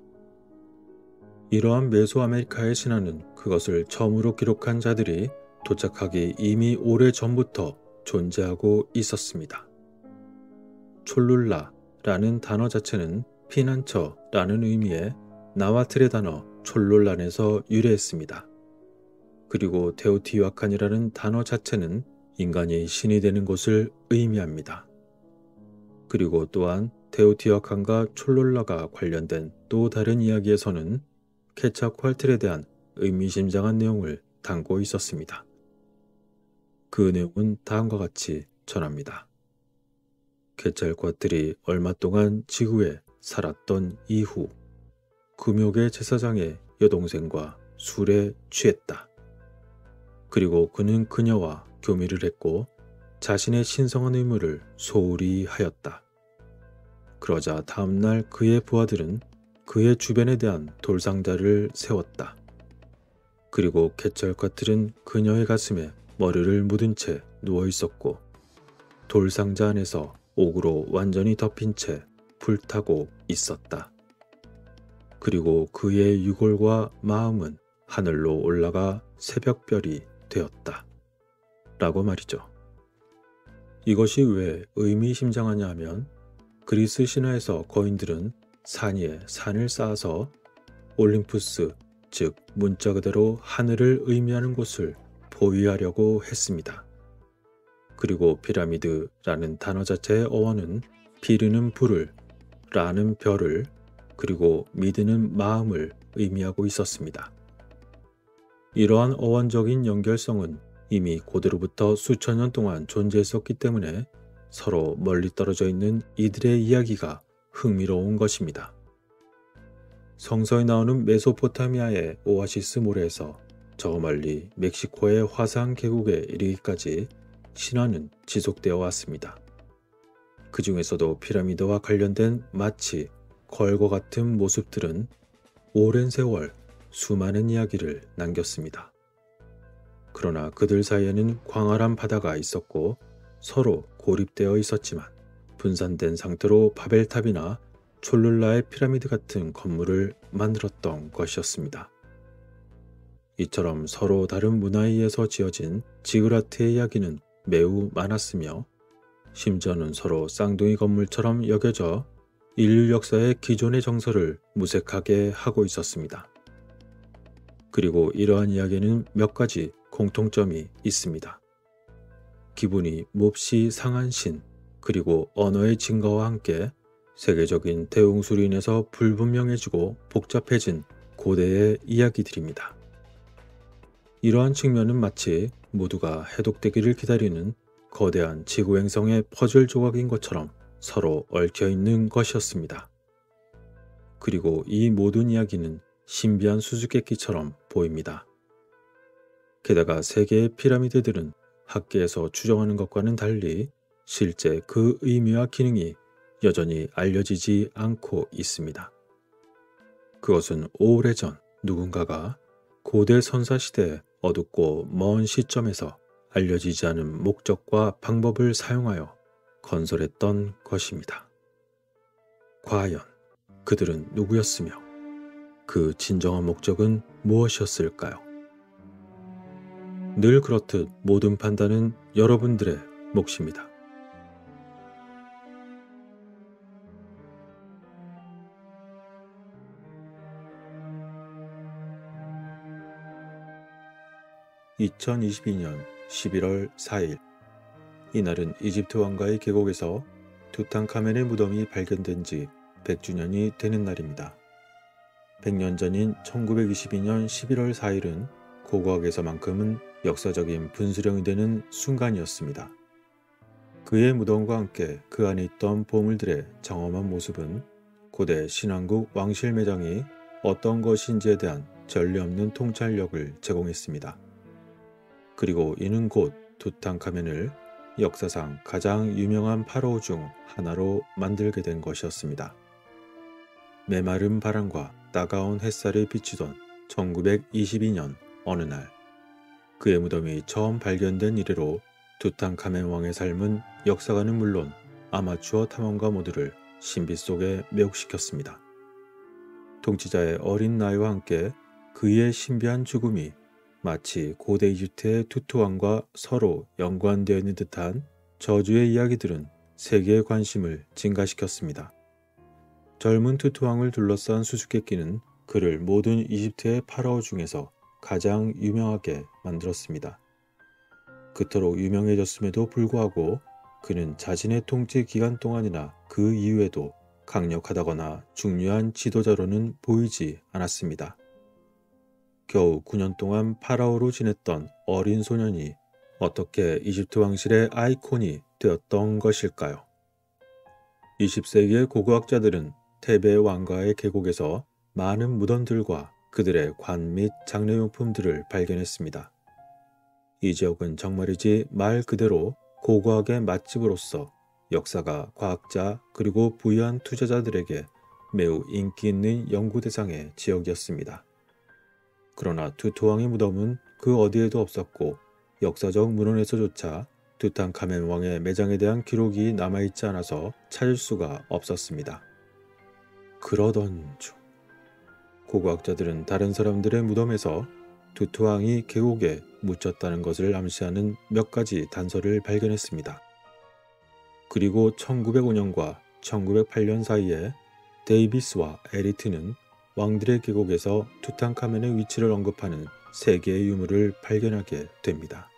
이러한 메소아메리카의 신화는 그것을 처음으로 기록한 자들이 도착하기 이미 오래전부터 존재하고 있었습니다. 촐룰라라는 단어 자체는 피난처라는 의미의 나와틀의 단어 촐롤란에서 유래했습니다. 그리고 테오티후아칸이라는 단어 자체는 인간이 신이 되는 곳을 의미합니다. 그리고 또한 테오티후아칸과 촐롤라가 관련된 또 다른 이야기에서는 케차코알틀에 대한 의미심장한 내용을 담고 있었습니다. 그 내용은 다음과 같이 전합니다. 케찰코알틀이 얼마 동안 지구에 살았던 이후 금욕의 제사장의 여동생과 술에 취했다. 그리고 그는 그녀와 교미를 했고 자신의 신성한 의무를 소홀히 하였다. 그러자 다음날 그의 부하들은 그의 주변에 대한 돌상자를 세웠다. 그리고 개철까틀은 그녀의 가슴에 머리를 묻은 채 누워 있었고 돌상자 안에서 옥으로 완전히 덮인 채 불타고 있었다. 그리고 그의 유골과 마음은 하늘로 올라가 새벽별이 되었다. 라고 말이죠. 이것이 왜 의미심장하냐 하면 그리스 신화에서 거인들은 산 위에 산을 쌓아서 올림푸스, 즉 문자 그대로 하늘을 의미하는 곳을 보유하려고 했습니다. 그리고 피라미드라는 단어 자체의 어원은 피르는 불을, 라는 별을, 그리고 믿는 마음을 의미하고 있었습니다. 이러한 어원적인 연결성은 이미 고대로부터 수천 년 동안 존재했었기 때문에 서로 멀리 떨어져 있는 이들의 이야기가 흥미로운 것입니다. 성서에 나오는 메소포타미아의 오아시스 모래에서 저 멀리 멕시코의 화산 계곡에 이르기까지 신화는 지속되어 왔습니다. 그 중에서도 피라미드와 관련된 마치 걸과 같은 모습들은 오랜 세월 수많은 이야기를 남겼습니다. 그러나 그들 사이에는 광활한 바다가 있었고 서로 고립되어 있었지만 분산된 상태로 바벨탑이나 촐룰라의 피라미드 같은 건물을 만들었던 것이었습니다. 이처럼 서로 다른 문화에 의해서 지어진 지그라트의 이야기는 매우 많았으며 심지어는 서로 쌍둥이 건물처럼 여겨져 인류 역사의 기존의 정서를 무색하게 하고 있었습니다. 그리고 이러한 이야기는 몇 가지 공통점이 있습니다. 기분이 몹시 상한 신, 그리고 언어의 증가와 함께 세계적인 대홍수로 인해서 불분명해지고 복잡해진 고대의 이야기들입니다. 이러한 측면은 마치 모두가 해독되기를 기다리는 거대한 지구 행성의 퍼즐 조각인 것처럼 서로 얽혀있는 것이었습니다. 그리고 이 모든 이야기는 신비한 수수께끼처럼 보입니다. 게다가 세계의 피라미드들은 학계에서 추정하는 것과는 달리 실제 그 의미와 기능이 여전히 알려지지 않고 있습니다. 그것은 오래전 누군가가 고대 선사시대의 어둡고 먼 시점에서 알려지지 않은 목적과 방법을 사용하여 건설했던 것입니다. 과연 그들은 누구였으며 그 진정한 목적은 무엇이었을까요? 늘 그렇듯 모든 판단은 여러분들의 몫입니다. (2022년 11월 4일) 이날은 이집트 왕가의 계곡에서 투탕카멘의 무덤이 발견된 지 100주년이 되는 날입니다. 100년 전인 1922년 11월 4일은 고고학에서만큼은 역사적인 분수령이 되는 순간이었습니다. 그의 무덤과 함께 그 안에 있던 보물들의 장엄한 모습은 고대 신왕국 왕실매장이 어떤 것인지에 대한 전례 없는 통찰력을 제공했습니다. 그리고 이는 곧 투탕카멘을 역사상 가장 유명한 파라오 중 하나로 만들게 된 것이었습니다. 메마른 바람과 따가운 햇살이 비추던 1922년 어느 날, 그의 무덤이 처음 발견된 이래로 투탕카멘 왕의 삶은 역사가는 물론 아마추어 탐험가 모두를 신비 속에 매혹시켰습니다. 통치자의 어린 나이와 함께 그의 신비한 죽음이 마치 고대 이집트의 투트 왕과 서로 연관되어 있는 듯한 저주의 이야기들은 세계의 관심을 증가시켰습니다. 젊은 투트 왕을 둘러싼 수수께끼는 그를 모든 이집트의 파라오 중에서 가장 유명하게 만들었습니다. 그토록 유명해졌음에도 불구하고 그는 자신의 통치 기간 동안이나 그 이후에도 강력하다거나 중요한 지도자로는 보이지 않았습니다. 겨우 9년 동안 파라오로 지냈던 어린 소년이 어떻게 이집트 왕실의 아이콘이 되었던 것일까요? 20세기의 고고학자들은 테베 왕가의 계곡에서 많은 무덤들과 그들의 관 및 장례용품들을 발견했습니다. 이 지역은 정말이지 말 그대로 고고학의 맛집으로서 역사가 과학자 그리고 부유한 투자자들에게 매우 인기 있는 연구 대상의 지역이었습니다. 그러나 투트왕의 무덤은 그 어디에도 없었고 역사적 문헌에서조차 투탕카멘 왕의 매장에 대한 기록이 남아있지 않아서 찾을 수가 없었습니다. 그러던 중 고고학자들은 다른 사람들의 무덤에서 투트왕이 계곡에 묻혔다는 것을 암시하는 몇 가지 단서를 발견했습니다. 그리고 1905년과 1908년 사이에 데이비스와 에리트는 왕들의 계곡에서 투탕카멘의 위치를 언급하는 3개의 유물을 발견하게 됩니다.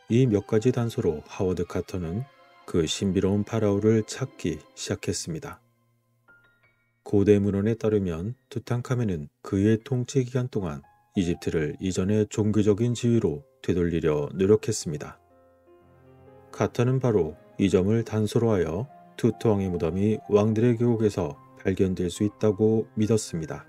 이 몇 가지 단서로 하워드 카터는 그 신비로운 파라오를 찾기 시작했습니다. 고대 문헌에 따르면 투탕카멘은 그의 통치 기간 동안 이집트를 이전의 종교적인 지위로 되돌리려 노력했습니다. 카터는 바로 이 점을 단서로 하여 투트 왕의 무덤이 왕들의 계곡에서 발견될 수 있다고 믿었습니다.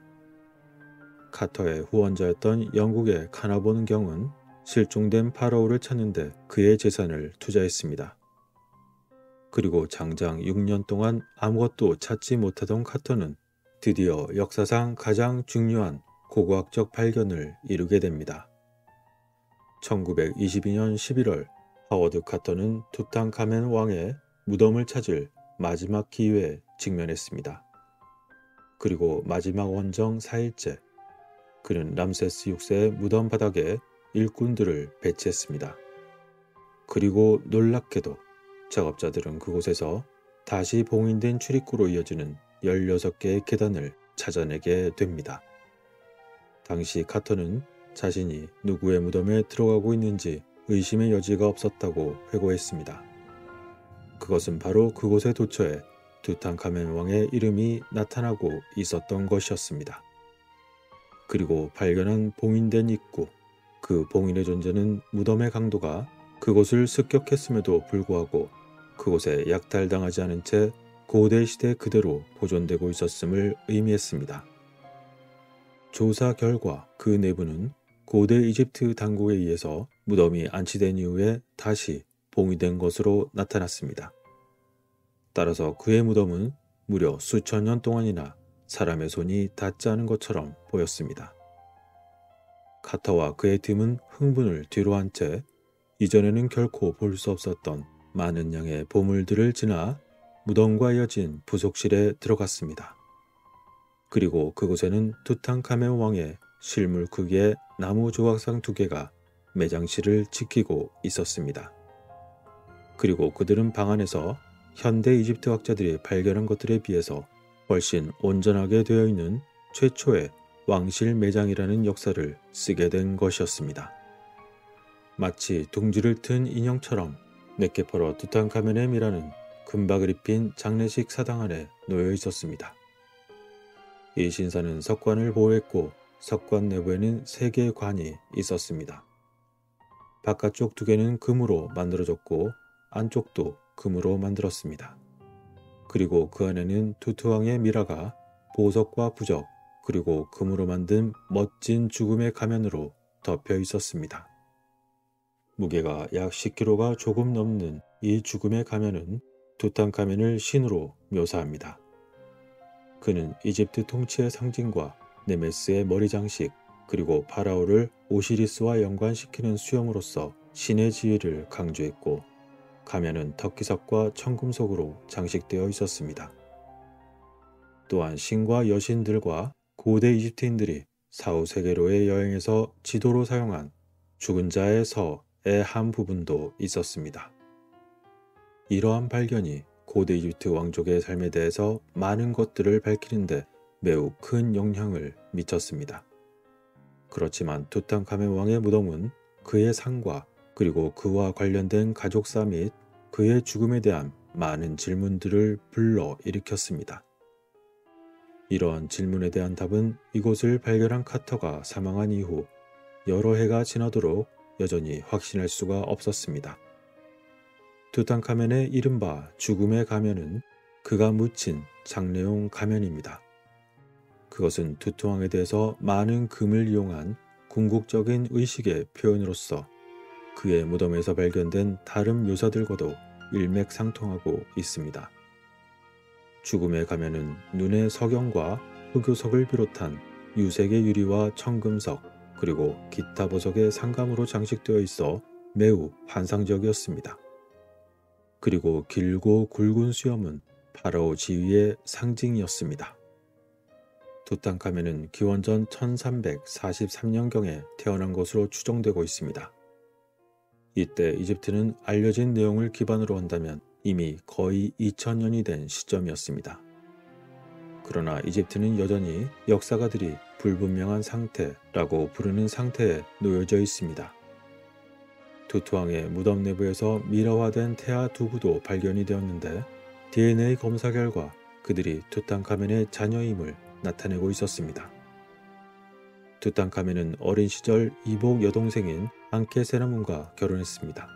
카터의 후원자였던 영국의 카나본 경은 실종된 파라오를 찾는데 그의 재산을 투자했습니다. 그리고 장장 6년 동안 아무것도 찾지 못하던 카터는 드디어 역사상 가장 중요한 고고학적 발견을 이루게 됩니다. 1922년 11월 하워드 카터는 투탕카멘 왕의 무덤을 찾을 마지막 기회에 직면했습니다. 그리고 마지막 원정 4일째, 그는 람세스 6세의 무덤 바닥에 일꾼들을 배치했습니다. 그리고 놀랍게도 작업자들은 그곳에서 다시 봉인된 출입구로 이어지는 16개의 계단을 찾아내게 됩니다. 당시 카터는 자신이 누구의 무덤에 들어가고 있는지 의심의 여지가 없었다고 회고했습니다. 그것은 바로 그곳에 도처에 투탕카멘 왕의 이름이 나타나고 있었던 것이었습니다. 그리고 발견한 봉인된 입구, 그 봉인의 존재는 무덤의 강도가 그곳을 습격했음에도 불구하고 그곳에 약탈당하지 않은 채 고대 시대 그대로 보존되고 있었음을 의미했습니다. 조사 결과 그 내부는 고대 이집트 당국에 의해서 무덤이 안치된 이후에 다시 봉인된 것으로 나타났습니다. 따라서 그의 무덤은 무려 수천 년 동안이나 사람의 손이 닿지 않은 것처럼 보였습니다. 카터와 그의 팀은 흥분을 뒤로한 채 이전에는 결코 볼 수 없었던 많은 양의 보물들을 지나 무덤과 이어진 부속실에 들어갔습니다. 그리고 그곳에는 투탕카멘 왕의 실물 크기의 나무 조각상 2개가 매장실을 지키고 있었습니다. 그리고 그들은 방 안에서 현대 이집트 학자들이 발견한 것들에 비해서 훨씬 온전하게 되어 있는 최초의 왕실 매장이라는 역사를 쓰게 된 것이었습니다. 마치 둥지를 튼 인형처럼 네케퍼러 투탕카멘의 미라는 금박을 입힌 장례식 사당 안에 놓여 있었습니다. 이 신사는 석관을 보호했고 석관 내부에는 3개의 관이 있었습니다. 바깥쪽 2개는 금으로 만들어졌고 안쪽도 금으로 만들었습니다. 그리고 그 안에는 투트왕의 미라가 보석과 부적 그리고 금으로 만든 멋진 죽음의 가면으로 덮여 있었습니다. 무게가 약 10kg가 조금 넘는 이 죽음의 가면은 투탕카멘을 신으로 묘사합니다. 그는 이집트 통치의 상징과 네메스의 머리 장식 그리고 파라오를 오시리스와 연관시키는 수염으로서 신의 지위를 강조했고 가면은 터키석과 청금석으로 장식되어 있었습니다. 또한 신과 여신들과 고대 이집트인들이 사후세계로의 여행에서 지도로 사용한 죽은 자의 서의 한 부분도 있었습니다. 이러한 발견이 고대 이집트 왕족의 삶에 대해서 많은 것들을 밝히는데 매우 큰 영향을 미쳤습니다. 그렇지만 투탕카멘 왕의 무덤은 그의 상과 그리고 그와 관련된 가족사 및 그의 죽음에 대한 많은 질문들을 불러일으켰습니다. 이러한 질문에 대한 답은 이곳을 발견한 카터가 사망한 이후 여러 해가 지나도록 여전히 확신할 수가 없었습니다. 투탕카멘의 이른바 죽음의 가면은 그가 묻힌 장례용 가면입니다. 그것은 투트왕에 대해서 많은 금을 이용한 궁극적인 의식의 표현으로서 그의 무덤에서 발견된 다른 묘사들과도 일맥상통하고 있습니다. 죽음의 가면은 눈의 석영과 흑요석을 비롯한 유색의 유리와 청금석 그리고 기타 보석의 상감으로 장식되어 있어 매우 환상적이었습니다. 그리고 길고 굵은 수염은 파라오 지위의 상징이었습니다. 투탕카멘은 기원전 1343년경에 태어난 것으로 추정되고 있습니다. 이때 이집트는 알려진 내용을 기반으로 한다면 이미 거의 2000년이 된 시점이었습니다. 그러나 이집트는 여전히 역사가들이 불분명한 상태라고 부르는 상태에 놓여져 있습니다. 투투왕의 무덤 내부에서 미라화된 태아 두부도 발견이 되었는데 DNA 검사 결과 그들이 투탕카멘의 자녀임을 나타내고 있었습니다. 투탕카멘은 어린 시절 이복 여동생인 앙케세나문과 결혼했습니다.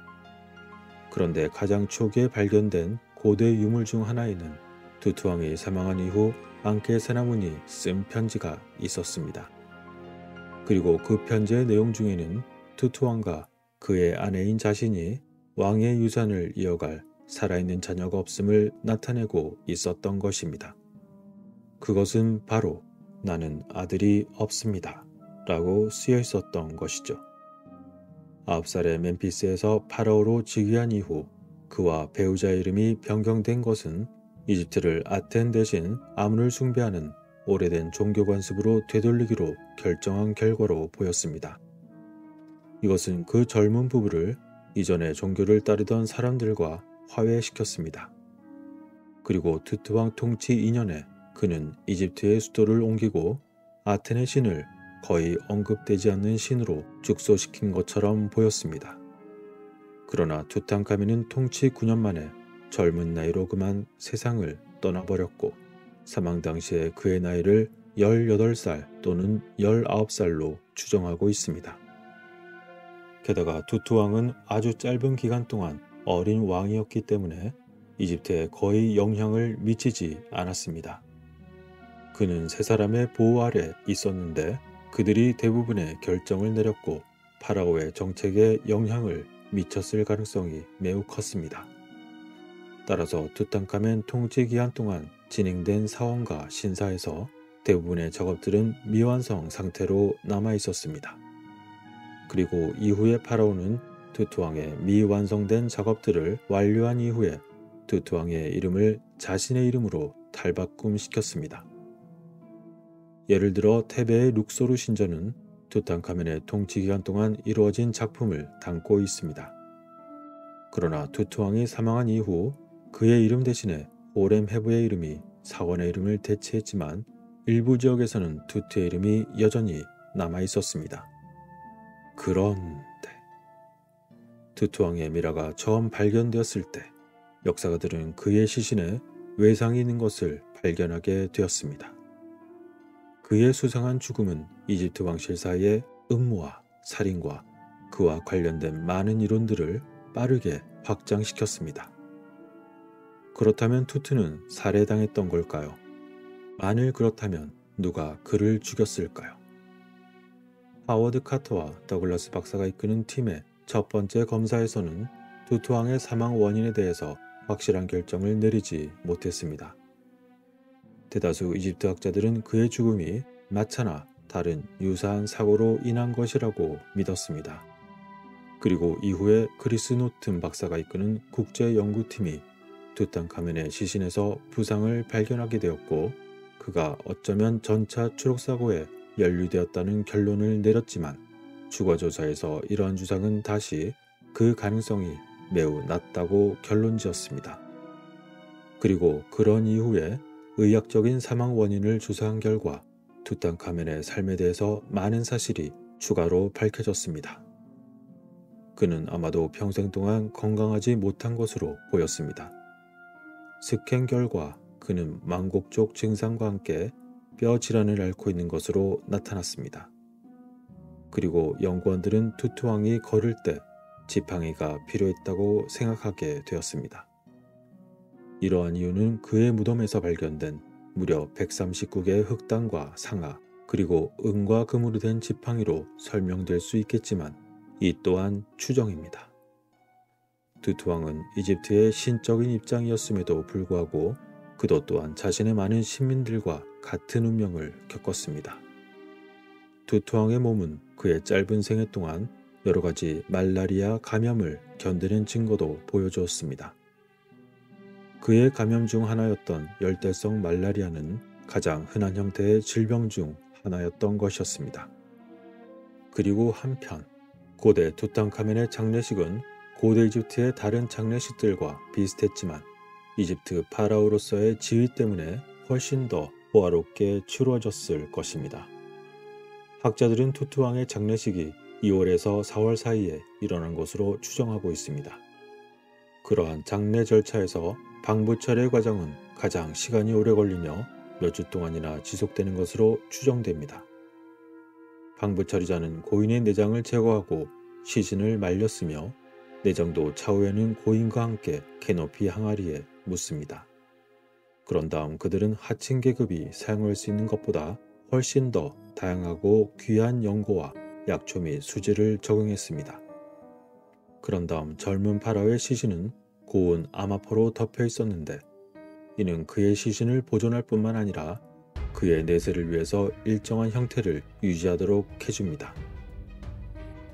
그런데 가장 초기에 발견된 고대 유물 중 하나에는 투투왕이 사망한 이후 앙케세나문이 쓴 편지가 있었습니다. 그리고 그 편지의 내용 중에는 투투왕과 그의 아내인 자신이 왕의 유산을 이어갈 살아있는 자녀가 없음을 나타내고 있었던 것입니다. 그것은 바로 나는 아들이 없습니다 라고 쓰여 있었던 것이죠. 9살의 멤피스에서 파라오로 즉위한 이후 그와 배우자의 이름이 변경된 것은 이집트를 아텐 대신 아문을 숭배하는 오래된 종교 관습으로 되돌리기로 결정한 결과로 보였습니다. 이것은 그 젊은 부부를 이전에 종교를 따르던 사람들과 화해시켰습니다. 그리고 투트왕 통치 2년에 그는 이집트의 수도를 옮기고 아텐의 신을 거의 언급되지 않는 신으로 축소시킨 것처럼 보였습니다. 그러나 투탕카멘은 통치 9년 만에 젊은 나이로 그만 세상을 떠나버렸고 사망 당시에 그의 나이를 18살 또는 19살로 추정하고 있습니다. 게다가 투투왕은 아주 짧은 기간 동안 어린 왕이었기 때문에 이집트에 거의 영향을 미치지 않았습니다. 그는 세 사람의 보호 아래 있었는데 그들이 대부분의 결정을 내렸고 파라오의 정책에 영향을 미쳤을 가능성이 매우 컸습니다. 따라서 투탕카멘 통치 기한 동안 진행된 사원과 신사에서 대부분의 작업들은 미완성 상태로 남아 있었습니다. 그리고 이후에 파라오는 투투왕의 미완성된 작업들을 완료한 이후에 투투왕의 이름을 자신의 이름으로 탈바꿈시켰습니다. 예를 들어 테베의 룩소르 신전은 투탕카멘의 통치 기간 동안 이루어진 작품을 담고 있습니다. 그러나 투투왕이 사망한 이후 그의 이름 대신에 호렘헤브의 이름이 사원의 이름을 대체했지만 일부 지역에서는 투트의 이름이 여전히 남아 있었습니다. 그런데 투투왕의 미라가 처음 발견되었을 때 역사가들은 그의 시신에 외상이 있는 것을 발견하게 되었습니다. 그의 수상한 죽음은 이집트 왕실 사이의 음모와 살인과 그와 관련된 많은 이론들을 빠르게 확장시켰습니다. 그렇다면 투트는 살해당했던 걸까요? 만일 그렇다면 누가 그를 죽였을까요? 하워드 카터와 더글라스 박사가 이끄는 팀의 첫 번째 검사에서는 투투왕의 사망 원인에 대해서 확실한 결정을 내리지 못했습니다. 대다수 이집트 학자들은 그의 죽음이 마차나 다른 유사한 사고로 인한 것이라고 믿었습니다. 그리고 이후에 크리스 노튼 박사가 이끄는 국제연구팀이 투탕카멘의 시신에서 부상을 발견하게 되었고 그가 어쩌면 전차 추락사고에 연루되었다는 결론을 내렸지만 추가조사에서 이러한 주장은 다시 그 가능성이 매우 낮다고 결론지었습니다. 그리고 그런 이후에 의학적인 사망 원인을 조사한 결과 투탕카멘의 삶에 대해서 많은 사실이 추가로 밝혀졌습니다. 그는 아마도 평생 동안 건강하지 못한 것으로 보였습니다. 스캔 결과 그는 망곡족 증상과 함께 뼈 질환을 앓고 있는 것으로 나타났습니다. 그리고 연구원들은 투투왕이 걸을 때 지팡이가 필요했다고 생각하게 되었습니다. 이러한 이유는 그의 무덤에서 발견된 무려 139개의 흑당과 상아 그리고 은과 금으로 된 지팡이로 설명될 수 있겠지만 이 또한 추정입니다. 투투왕은 이집트의 신적인 입장이었음에도 불구하고 그도 또한 자신의 많은 신민들과 같은 운명을 겪었습니다. 투투왕의 몸은 그의 짧은 생애 동안 여러 가지 말라리아 감염을 견디는 증거도 보여주었습니다. 그의 감염 중 하나였던 열대성 말라리아는 가장 흔한 형태의 질병 중 하나였던 것이었습니다. 그리고 한편 고대 투탕카멘의 장례식은 고대 이집트의 다른 장례식들과 비슷했지만 이집트 파라오로서의 지위 때문에 훨씬 더 호화롭게 치루어졌을 것입니다. 학자들은 투투왕의 장례식이 2월에서 4월 사이에 일어난 것으로 추정하고 있습니다. 그러한 장례 절차에서 방부 처리 과정은 가장 시간이 오래 걸리며 몇 주 동안이나 지속되는 것으로 추정됩니다. 방부 처리자는 고인의 내장을 제거하고 시신을 말렸으며 내장도 차후에는 고인과 함께 캐노피 항아리에 묻습니다. 그런 다음 그들은 하층 계급이 사용할 수 있는 것보다 훨씬 더 다양하고 귀한 연고와 약초 및 수지를 적용했습니다. 그런 다음 젊은 파라오의 시신은 고운 아마포로 덮여 있었는데 이는 그의 시신을 보존할 뿐만 아니라 그의 내세를 위해서 일정한 형태를 유지하도록 해줍니다.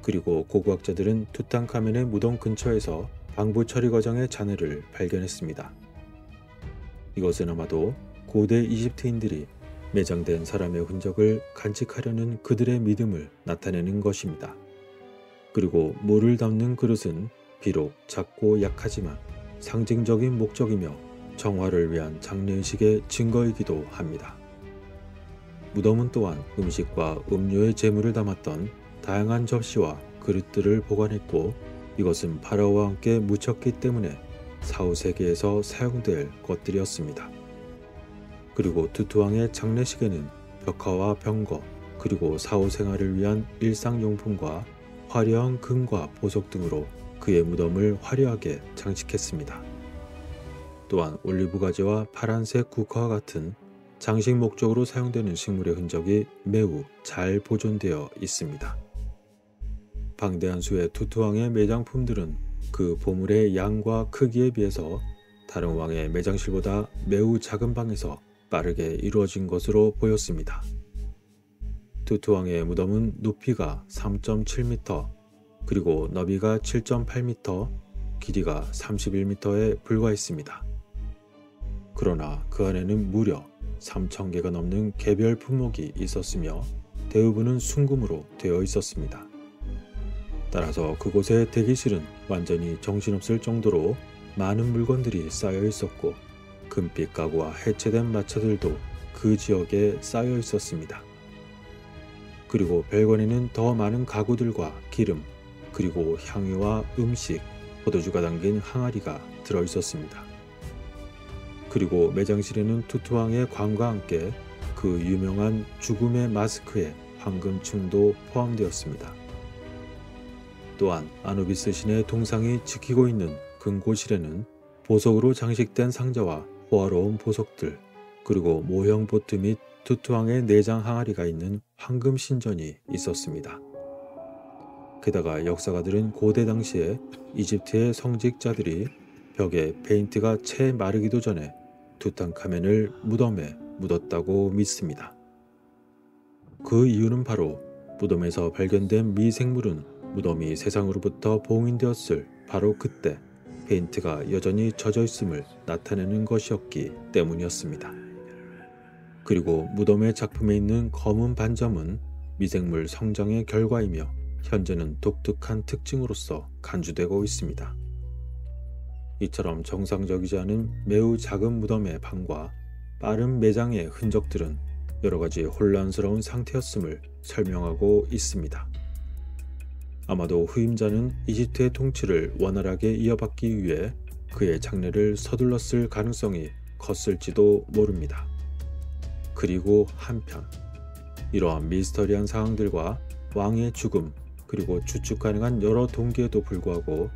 그리고 고고학자들은 투탕카멘의 무덤 근처에서 방부 처리 과정의 잔해를 발견했습니다. 이것은 아마도 고대 이집트인들이 매장된 사람의 흔적을 간직하려는 그들의 믿음을 나타내는 것입니다. 그리고 물을 담는 그릇은 비록 작고 약하지만 상징적인 목적이며 정화를 위한 장례의식의 증거이기도 합니다. 무덤은 또한 음식과 음료의 제물을 담았던 다양한 접시와 그릇들을 보관했고 이것은 파라오와 함께 묻혔기 때문에 사후 세계에서 사용될 것들이었습니다. 그리고 투투왕의 장례식에는 벽화와 병거 그리고 사후 생활을 위한 일상용품과 화려한 금과 보석 등으로 그의 무덤을 화려하게 장식했습니다. 또한 올리브 가지와 파란색 국화와 같은 장식 목적으로 사용되는 식물의 흔적이 매우 잘 보존되어 있습니다. 방대한 수의 투투왕의 매장품들은 그 보물의 양과 크기에 비해서 다른 왕의 매장실보다 매우 작은 방에서 빠르게 이루어진 것으로 보였습니다. 투투왕의 무덤은 높이가 3.7m, 그리고 너비가 7.8m, 길이가 31m에 불과했습니다. 그러나 그 안에는 무려 3,000개가 넘는 개별 품목이 있었으며 대부분은 순금으로 되어 있었습니다. 따라서 그곳의 대기실은 완전히 정신없을 정도로 많은 물건들이 쌓여 있었고 금빛 가구와 해체된 마차들도 그 지역에 쌓여 있었습니다. 그리고 별관에는 더 많은 가구들과 기름, 그리고 향유와 음식, 포도주가 담긴 항아리가 들어 있었습니다. 그리고 매장실에는 투투왕의 관과 함께 그 유명한 죽음의 마스크에 황금충도 포함되었습니다. 또한 아누비스 신의 동상이 지키고 있는 금고실에는 보석으로 장식된 상자와 호화로운 보석들, 그리고 모형 보트 및 투투왕의 내장 항아리가 있는 황금 신전이 있었습니다. 게다가 역사가들은 고대 당시에 이집트의 성직자들이 벽에 페인트가 채 마르기도 전에 투탕카멘을 무덤에 묻었다고 믿습니다. 그 이유는 바로 무덤에서 발견된 미생물은 무덤이 세상으로부터 봉인되었을 바로 그때 페인트가 여전히 젖어 있음을 나타내는 것이었기 때문이었습니다. 그리고 무덤의 작품에 있는 검은 반점은 미생물 성장의 결과이며 현재는 독특한 특징으로서 간주되고 있습니다. 이처럼 정상적이지 않은 매우 작은 무덤의 방과 빠른 매장의 흔적들은 여러가지 혼란스러운 상태였음을 설명하고 있습니다. 아마도 후임자는 이집트의 통치를 원활하게 이어받기 위해 그의 장례를 서둘렀을 가능성이 컸을지도 모릅니다. 그리고 한편 이러한 미스터리한 상황들과 왕의 죽음, 그리고 추측 가능한 여러 동기에도 불구하고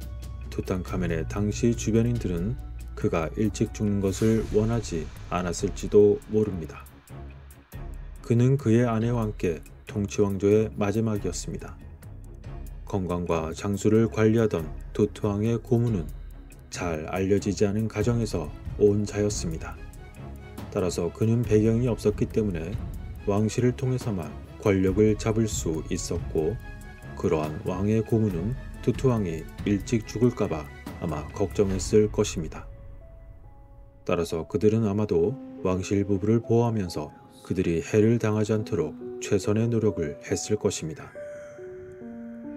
투탕카멘의 당시 주변인들은 그가 일찍 죽는 것을 원하지 않았을지도 모릅니다. 그는 그의 아내와 함께 통치왕조의 마지막이었습니다. 건강과 장수를 관리하던 투투왕의 고문은 잘 알려지지 않은 가정에서 온 자였습니다. 따라서 그는 배경이 없었기 때문에 왕실을 통해서만 권력을 잡을 수 있었고, 그러한 왕의 고문은 투투왕이 일찍 죽을까봐 아마 걱정했을 것입니다. 따라서 그들은 아마도 왕실 부부를 보호하면서 그들이 해를 당하지 않도록 최선의 노력을 했을 것입니다.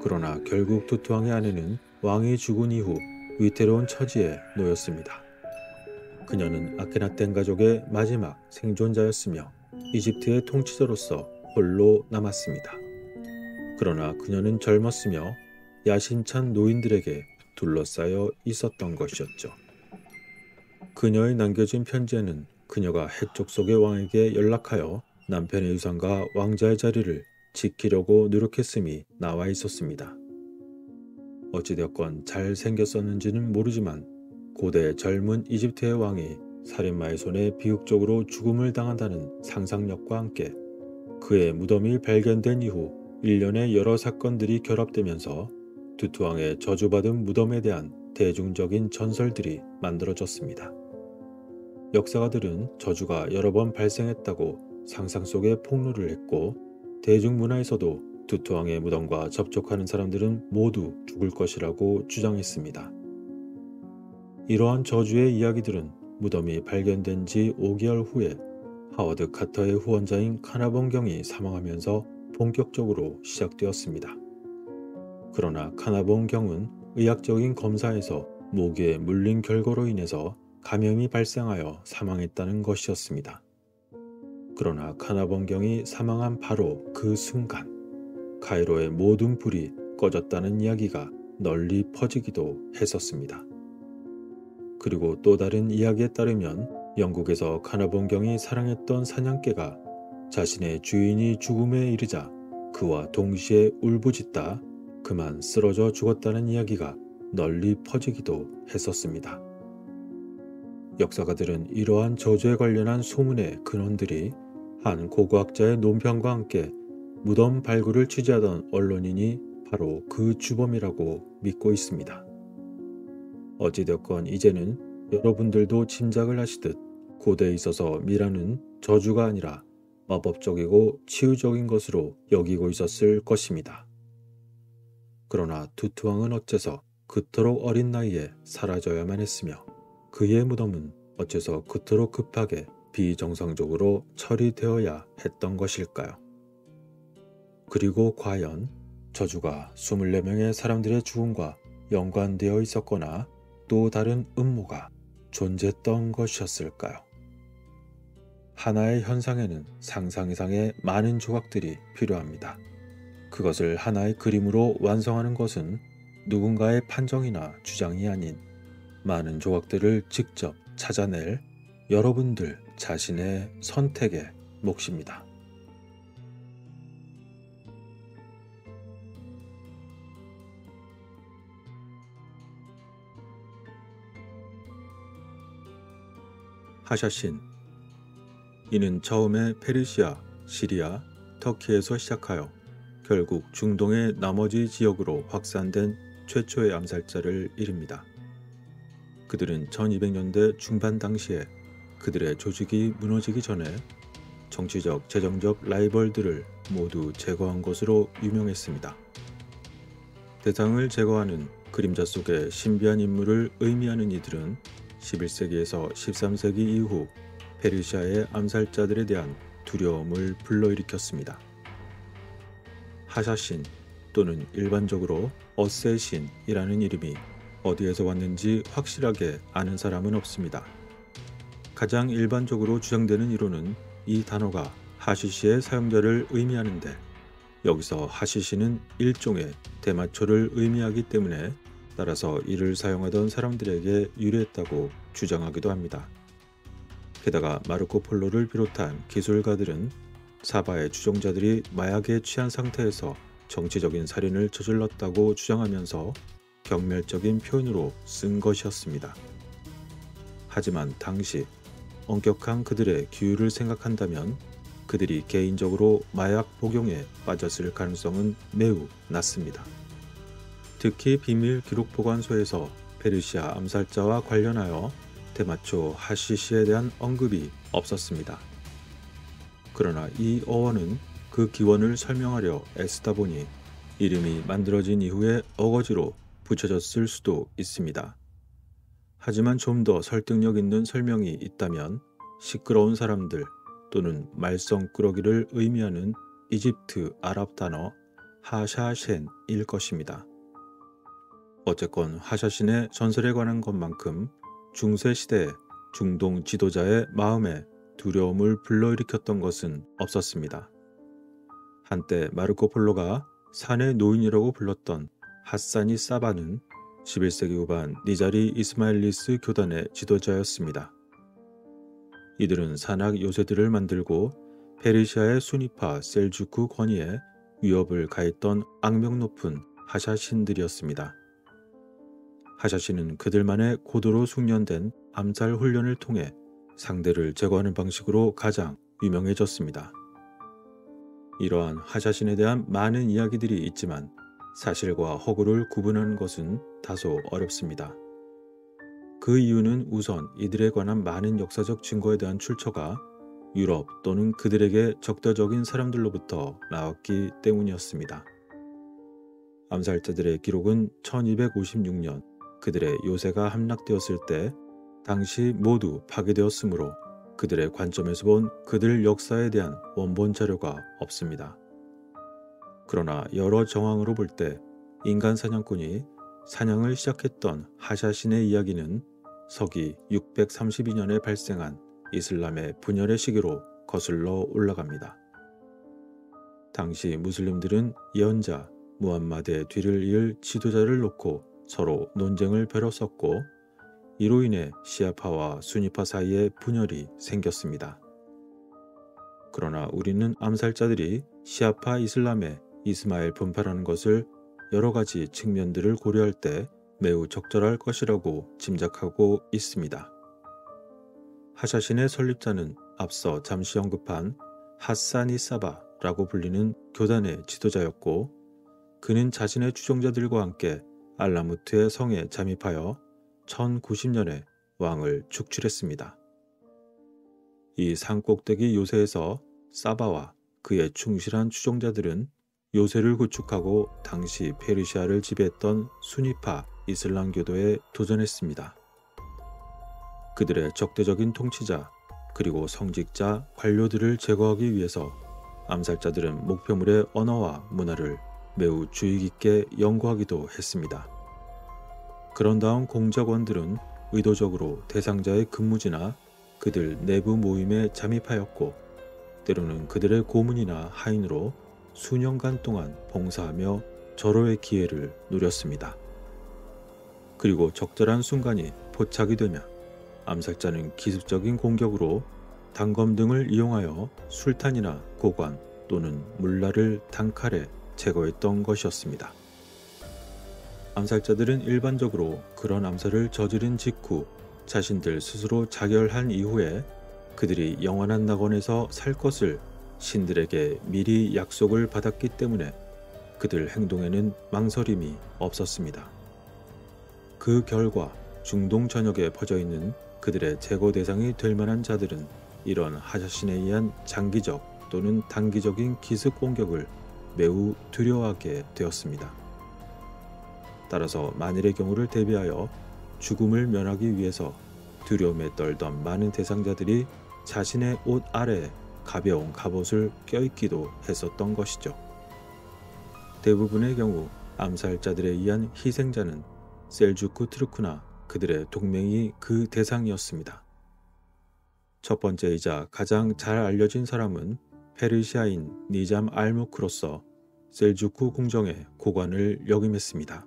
그러나 결국 투투왕의 아내는 왕이 죽은 이후 위태로운 처지에 놓였습니다. 그녀는 아케나텐 가족의 마지막 생존자였으며 이집트의 통치자로서 홀로 남았습니다. 그러나 그녀는 젊었으며 야심찬 노인들에게 둘러싸여 있었던 것이었죠. 그녀의 남겨진 편지에는 그녀가 해족속의 왕에게 연락하여 남편의 유산과 왕자의 자리를 지키려고 노력했음이 나와 있었습니다. 어찌되었건 잘생겼었는지는 모르지만 고대 젊은 이집트의 왕이 살인마의 손에 비극적으로 죽음을 당한다는 상상력과 함께 그의 무덤이 발견된 이후 일련의 여러 사건들이 결합되면서 투투왕의 저주받은 무덤에 대한 대중적인 전설들이 만들어졌습니다. 역사가들은 저주가 여러 번 발생했다고 상상 속에 폭로를 했고, 대중문화에서도 투투왕의 무덤과 접촉하는 사람들은 모두 죽을 것이라고 주장했습니다. 이러한 저주의 이야기들은 무덤이 발견된 지 5개월 후에 하워드 카터의 후원자인 카나본 경이 사망하면서 본격적으로 시작되었습니다. 그러나 카나본 경은 의학적인 검사에서 모기에 물린 결과로 인해서 감염이 발생하여 사망했다는 것이었습니다. 그러나 카나본 경이 사망한 바로 그 순간 카이로의 모든 불이 꺼졌다는 이야기가 널리 퍼지기도 했었습니다. 그리고 또 다른 이야기에 따르면 영국에서 카나본 경이 사랑했던 사냥개가 자신의 주인이 죽음에 이르자 그와 동시에 울부짖다 그만 쓰러져 죽었다는 이야기가 널리 퍼지기도 했었습니다. 역사가들은 이러한 저주에 관련한 소문의 근원들이 한 고고학자의 논평과 함께 무덤 발굴을 취재하던 언론인이 바로 그 주범이라고 믿고 있습니다. 어찌되었건 이제는 여러분들도 짐작을 하시듯 고대에 있어서 미라는 저주가 아니라 마법적이고 치유적인 것으로 여기고 있었을 것입니다. 그러나 투투왕은 어째서 그토록 어린 나이에 사라져야만 했으며 그의 무덤은 어째서 그토록 급하게 비정상적으로 처리되어야 했던 것일까요? 그리고 과연 저주가 24명의 사람들의 죽음과 연관되어 있었거나 또 다른 음모가 존재했던 것이었을까요? 하나의 현상에는 상상 이상의 많은 조각들이 필요합니다. 그것을 하나의 그림으로 완성하는 것은 누군가의 판정이나 주장이 아닌 많은 조각들을 직접 찾아낼 여러분들 자신의 선택의 몫입니다. 하샤신. 이는 처음에 페르시아, 시리아, 터키에서 시작하여 결국 중동의 나머지 지역으로 확산된 최초의 암살자를 이릅니다. 그들은 1200년대 중반 당시에 그들의 조직이 무너지기 전에 정치적, 재정적 라이벌들을 모두 제거한 것으로 유명했습니다. 대상을 제거하는 그림자 속의 신비한 인물을 의미하는 이들은 11세기에서 13세기 이후 페르시아의 암살자들에 대한 두려움을 불러일으켰습니다. 하샤신 또는 일반적으로 어세신이라는 이름이 어디에서 왔는지 확실하게 아는 사람은 없습니다. 가장 일반적으로 주장되는 이론은 이 단어가 하시시의 사용자를 의미하는데, 여기서 하시시는 일종의 대마초를 의미하기 때문에 따라서 이를 사용하던 사람들에게 유래했다고 주장하기도 합니다. 게다가 마르코 폴로를 비롯한 기술가들은 사바의 추종자들이 마약에 취한 상태에서 정치적인 살인을 저질렀다고 주장하면서 경멸적인 표현으로 쓴 것이었습니다. 하지만 당시 엄격한 그들의 규율을 생각한다면 그들이 개인적으로 마약 복용에 빠졌을 가능성은 매우 낮습니다. 특히 비밀 기록 보관소에서 페르시아 암살자와 관련하여 대마초 하시시에 대한 언급이 없었습니다. 그러나 이 어원은 그 기원을 설명하려 애쓰다 보니 이름이 만들어진 이후에 어거지로 붙여졌을 수도 있습니다. 하지만 좀 더 설득력 있는 설명이 있다면 시끄러운 사람들 또는 말썽꾸러기를 의미하는 이집트 아랍 단어 하샤셴일 것입니다. 어쨌건 하샤신의 전설에 관한 것만큼 중세시대의 중동 지도자의 마음에 두려움을 불러일으켰던 것은 없었습니다. 한때 마르코폴로가 산의 노인이라고 불렀던 하사니 사바는 11세기 후반 니자리 이스마일리스 교단의 지도자였습니다. 이들은 산악 요새들을 만들고 페르시아의 수니파 셀주크 권위에 위협을 가했던 악명 높은 하샤신들이었습니다. 하샤신은 그들만의 고도로 숙련된 암살 훈련을 통해 상대를 제거하는 방식으로 가장 유명해졌습니다. 이러한 하샤신에 대한 많은 이야기들이 있지만 사실과 허구를 구분하는 것은 다소 어렵습니다. 그 이유는 우선 이들에 관한 많은 역사적 증거에 대한 출처가 유럽 또는 그들에게 적대적인 사람들로부터 나왔기 때문이었습니다. 암살자들의 기록은 1256년 그들의 요새가 함락되었을 때 당시 모두 파괴되었으므로 그들의 관점에서 본 그들 역사에 대한 원본 자료가 없습니다. 그러나 여러 정황으로 볼 때 인간 사냥꾼이 사냥을 시작했던 하샤신의 이야기는 서기 632년에 발생한 이슬람의 분열의 시기로 거슬러 올라갑니다. 당시 무슬림들은 예언자 무함마드의 뒤를 이을 지도자를 놓고 서로 논쟁을 벼렸었고 이로 인해 시아파와 수니파 사이에 분열이 생겼습니다. 그러나 우리는 암살자들이 시아파 이슬람의 이스마엘 분파라는 것을 여러 가지 측면들을 고려할 때 매우 적절할 것이라고 짐작하고 있습니다. 하샤신의 설립자는 앞서 잠시 언급한 하사니 사바라고 불리는 교단의 지도자였고 그는 자신의 추종자들과 함께 알라무트의 성에 잠입하여 1090년에 왕을 축출했습니다. 이 산꼭대기 요새에서 사바와 그의 충실한 추종자들은 요새를 구축하고 당시 페르시아를 지배했던 수니파 이슬람교도에 도전했습니다. 그들의 적대적인 통치자 그리고 성직자 관료들을 제거하기 위해서 암살자들은 목표물의 언어와 문화를 매우 주의 깊게 연구하기도 했습니다. 그런 다음 공작원들은 의도적으로 대상자의 근무지나 그들 내부 모임에 잠입하였고 때로는 그들의 고문이나 하인으로 수년간 동안 봉사하며 절호의 기회를 누렸습니다. 그리고 적절한 순간이 포착이 되면 암살자는 기습적인 공격으로 단검 등을 이용하여 술탄이나 고관 또는 물라를 단칼에 제거했던 것이었습니다. 암살자들은 일반적으로 그런 암살을 저지른 직후 자신들 스스로 자결한 이후에 그들이 영원한 낙원에서 살 것을 신들에게 미리 약속을 받았기 때문에 그들 행동에는 망설임이 없었습니다. 그 결과 중동 전역에 퍼져있는 그들의 제거 대상이 될 만한 자들은 이런 하샤신에 의한 장기적 또는 단기적인 기습 공격을 매우 두려워하게 되었습니다. 따라서 만일의 경우를 대비하여 죽음을 면하기 위해서 두려움에 떨던 많은 대상자들이 자신의 옷 아래에 가벼운 갑옷을 껴입기도 했었던 것이죠. 대부분의 경우 암살자들에 의한 희생자는 셀주크 트루크나 그들의 동맹이 그 대상이었습니다. 첫 번째이자 가장 잘 알려진 사람은 페르시아인 니잠 알무크로서 셀주크 궁정의 고관을 역임했습니다.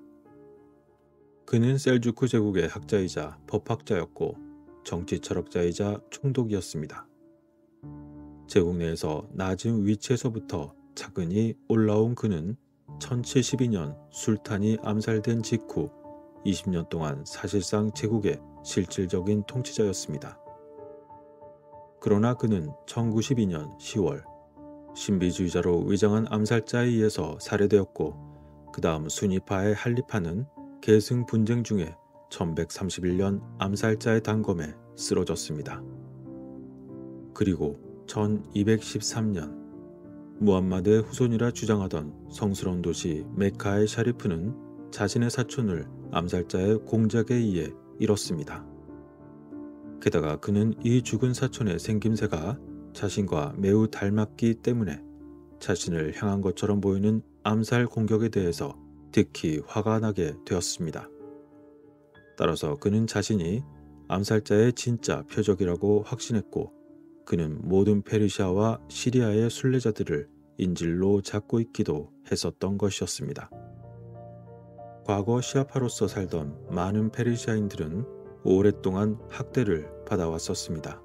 그는 셀주크 제국의 학자이자 법학자였고 정치 철학자이자 총독이었습니다. 제국 내에서 낮은 위치에서부터 차근히 올라온 그는 1072년 술탄이 암살된 직후 20년 동안 사실상 제국의 실질적인 통치자였습니다. 그러나 그는 1092년 10월 신비주의자로 위장한 암살자에 의해서 살해되었고 그 다음 수니파의 할리파는 계승 분쟁 중에 1131년 암살자의 단검에 쓰러졌습니다. 그리고 1213년 무함마드의 후손이라 주장하던 성스러운 도시 메카의 샤리프는 자신의 사촌을 암살자의 공작에 의해 잃었습니다. 게다가 그는 이 죽은 사촌의 생김새가 자신과 매우 닮았기 때문에 자신을 향한 것처럼 보이는 암살 공격에 대해서 특히 화가 나게 되었습니다. 따라서 그는 자신이 암살자의 진짜 표적이라고 확신했고 그는 모든 페르시아와 시리아의 순례자들을 인질로 잡고 있기도 했었던 것이었습니다. 과거 시아파로서 살던 많은 페르시아인들은 오랫동안 학대를 받아왔었습니다.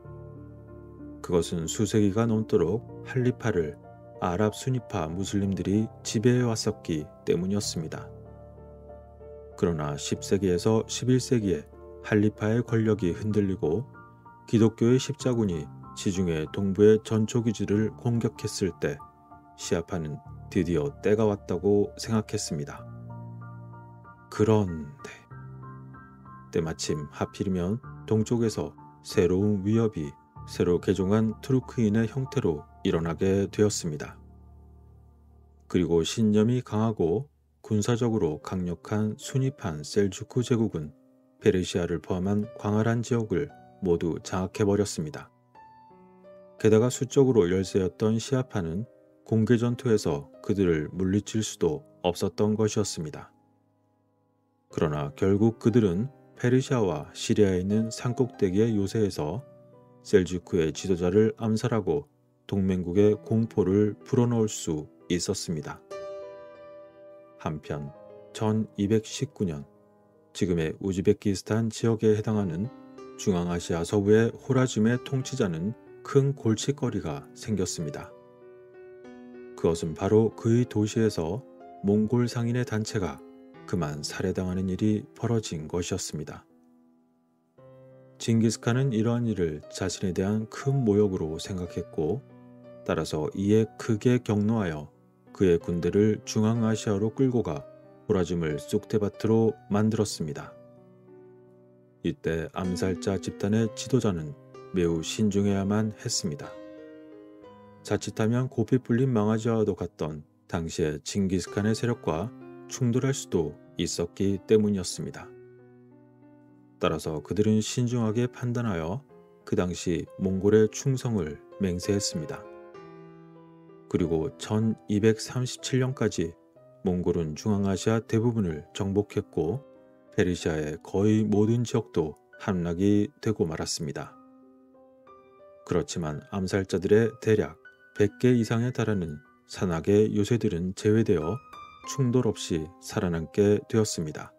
그것은 수세기가 넘도록 할리파를 아랍 수니파 무슬림들이 지배해 왔었기 때문이었습니다. 그러나 10세기에서 11세기에 할리파의 권력이 흔들리고 기독교의 십자군이 지중해 동부의 전초기지를 공격했을 때 시아파는 드디어 때가 왔다고 생각했습니다. 그런데 때마침 하필이면 동쪽에서 새로운 위협이 새로 개종한 투르크인의 형태로 일어나게 되었습니다. 그리고 신념이 강하고 군사적으로 강력한 수니판 셀주크 제국은 페르시아를 포함한 광활한 지역을 모두 장악해버렸습니다. 게다가 수적으로 열세였던 시아파는 공개 전투에서 그들을 물리칠 수도 없었던 것이었습니다. 그러나 결국 그들은 페르시아와 시리아에 있는 산꼭대기의 요새에서 셀주크의 지도자를 암살하고 동맹국의 공포를 불어넣을 수 있었습니다. 한편 1219년 지금의 우즈베키스탄 지역에 해당하는 중앙아시아 서부의 호라즘의 통치자는 큰 골칫거리가 생겼습니다. 그것은 바로 그의 도시에서 몽골 상인의 단체가 그만 살해당하는 일이 벌어진 것이었습니다. 징기스칸은 이러한 일을 자신에 대한 큰 모욕으로 생각했고 따라서 이에 크게 격노하여 그의 군대를 중앙아시아로 끌고 가 호라즘을 쑥테바트로 만들었습니다. 이때 암살자 집단의 지도자는 매우 신중해야만 했습니다. 자칫하면 고삐 뿔린 망아지와도 같던 당시의 징기스칸의 세력과 충돌할 수도 있었기 때문이었습니다. 따라서 그들은 신중하게 판단하여 그 당시 몽골의 충성을 맹세했습니다. 그리고 1237년까지 몽골은 중앙아시아 대부분을 정복했고 페르시아의 거의 모든 지역도 함락이 되고 말았습니다. 그렇지만 암살자들의 대략 100개 이상에 달하는 산악의 요새들은 제외되어 충돌 없이 살아남게 되었습니다.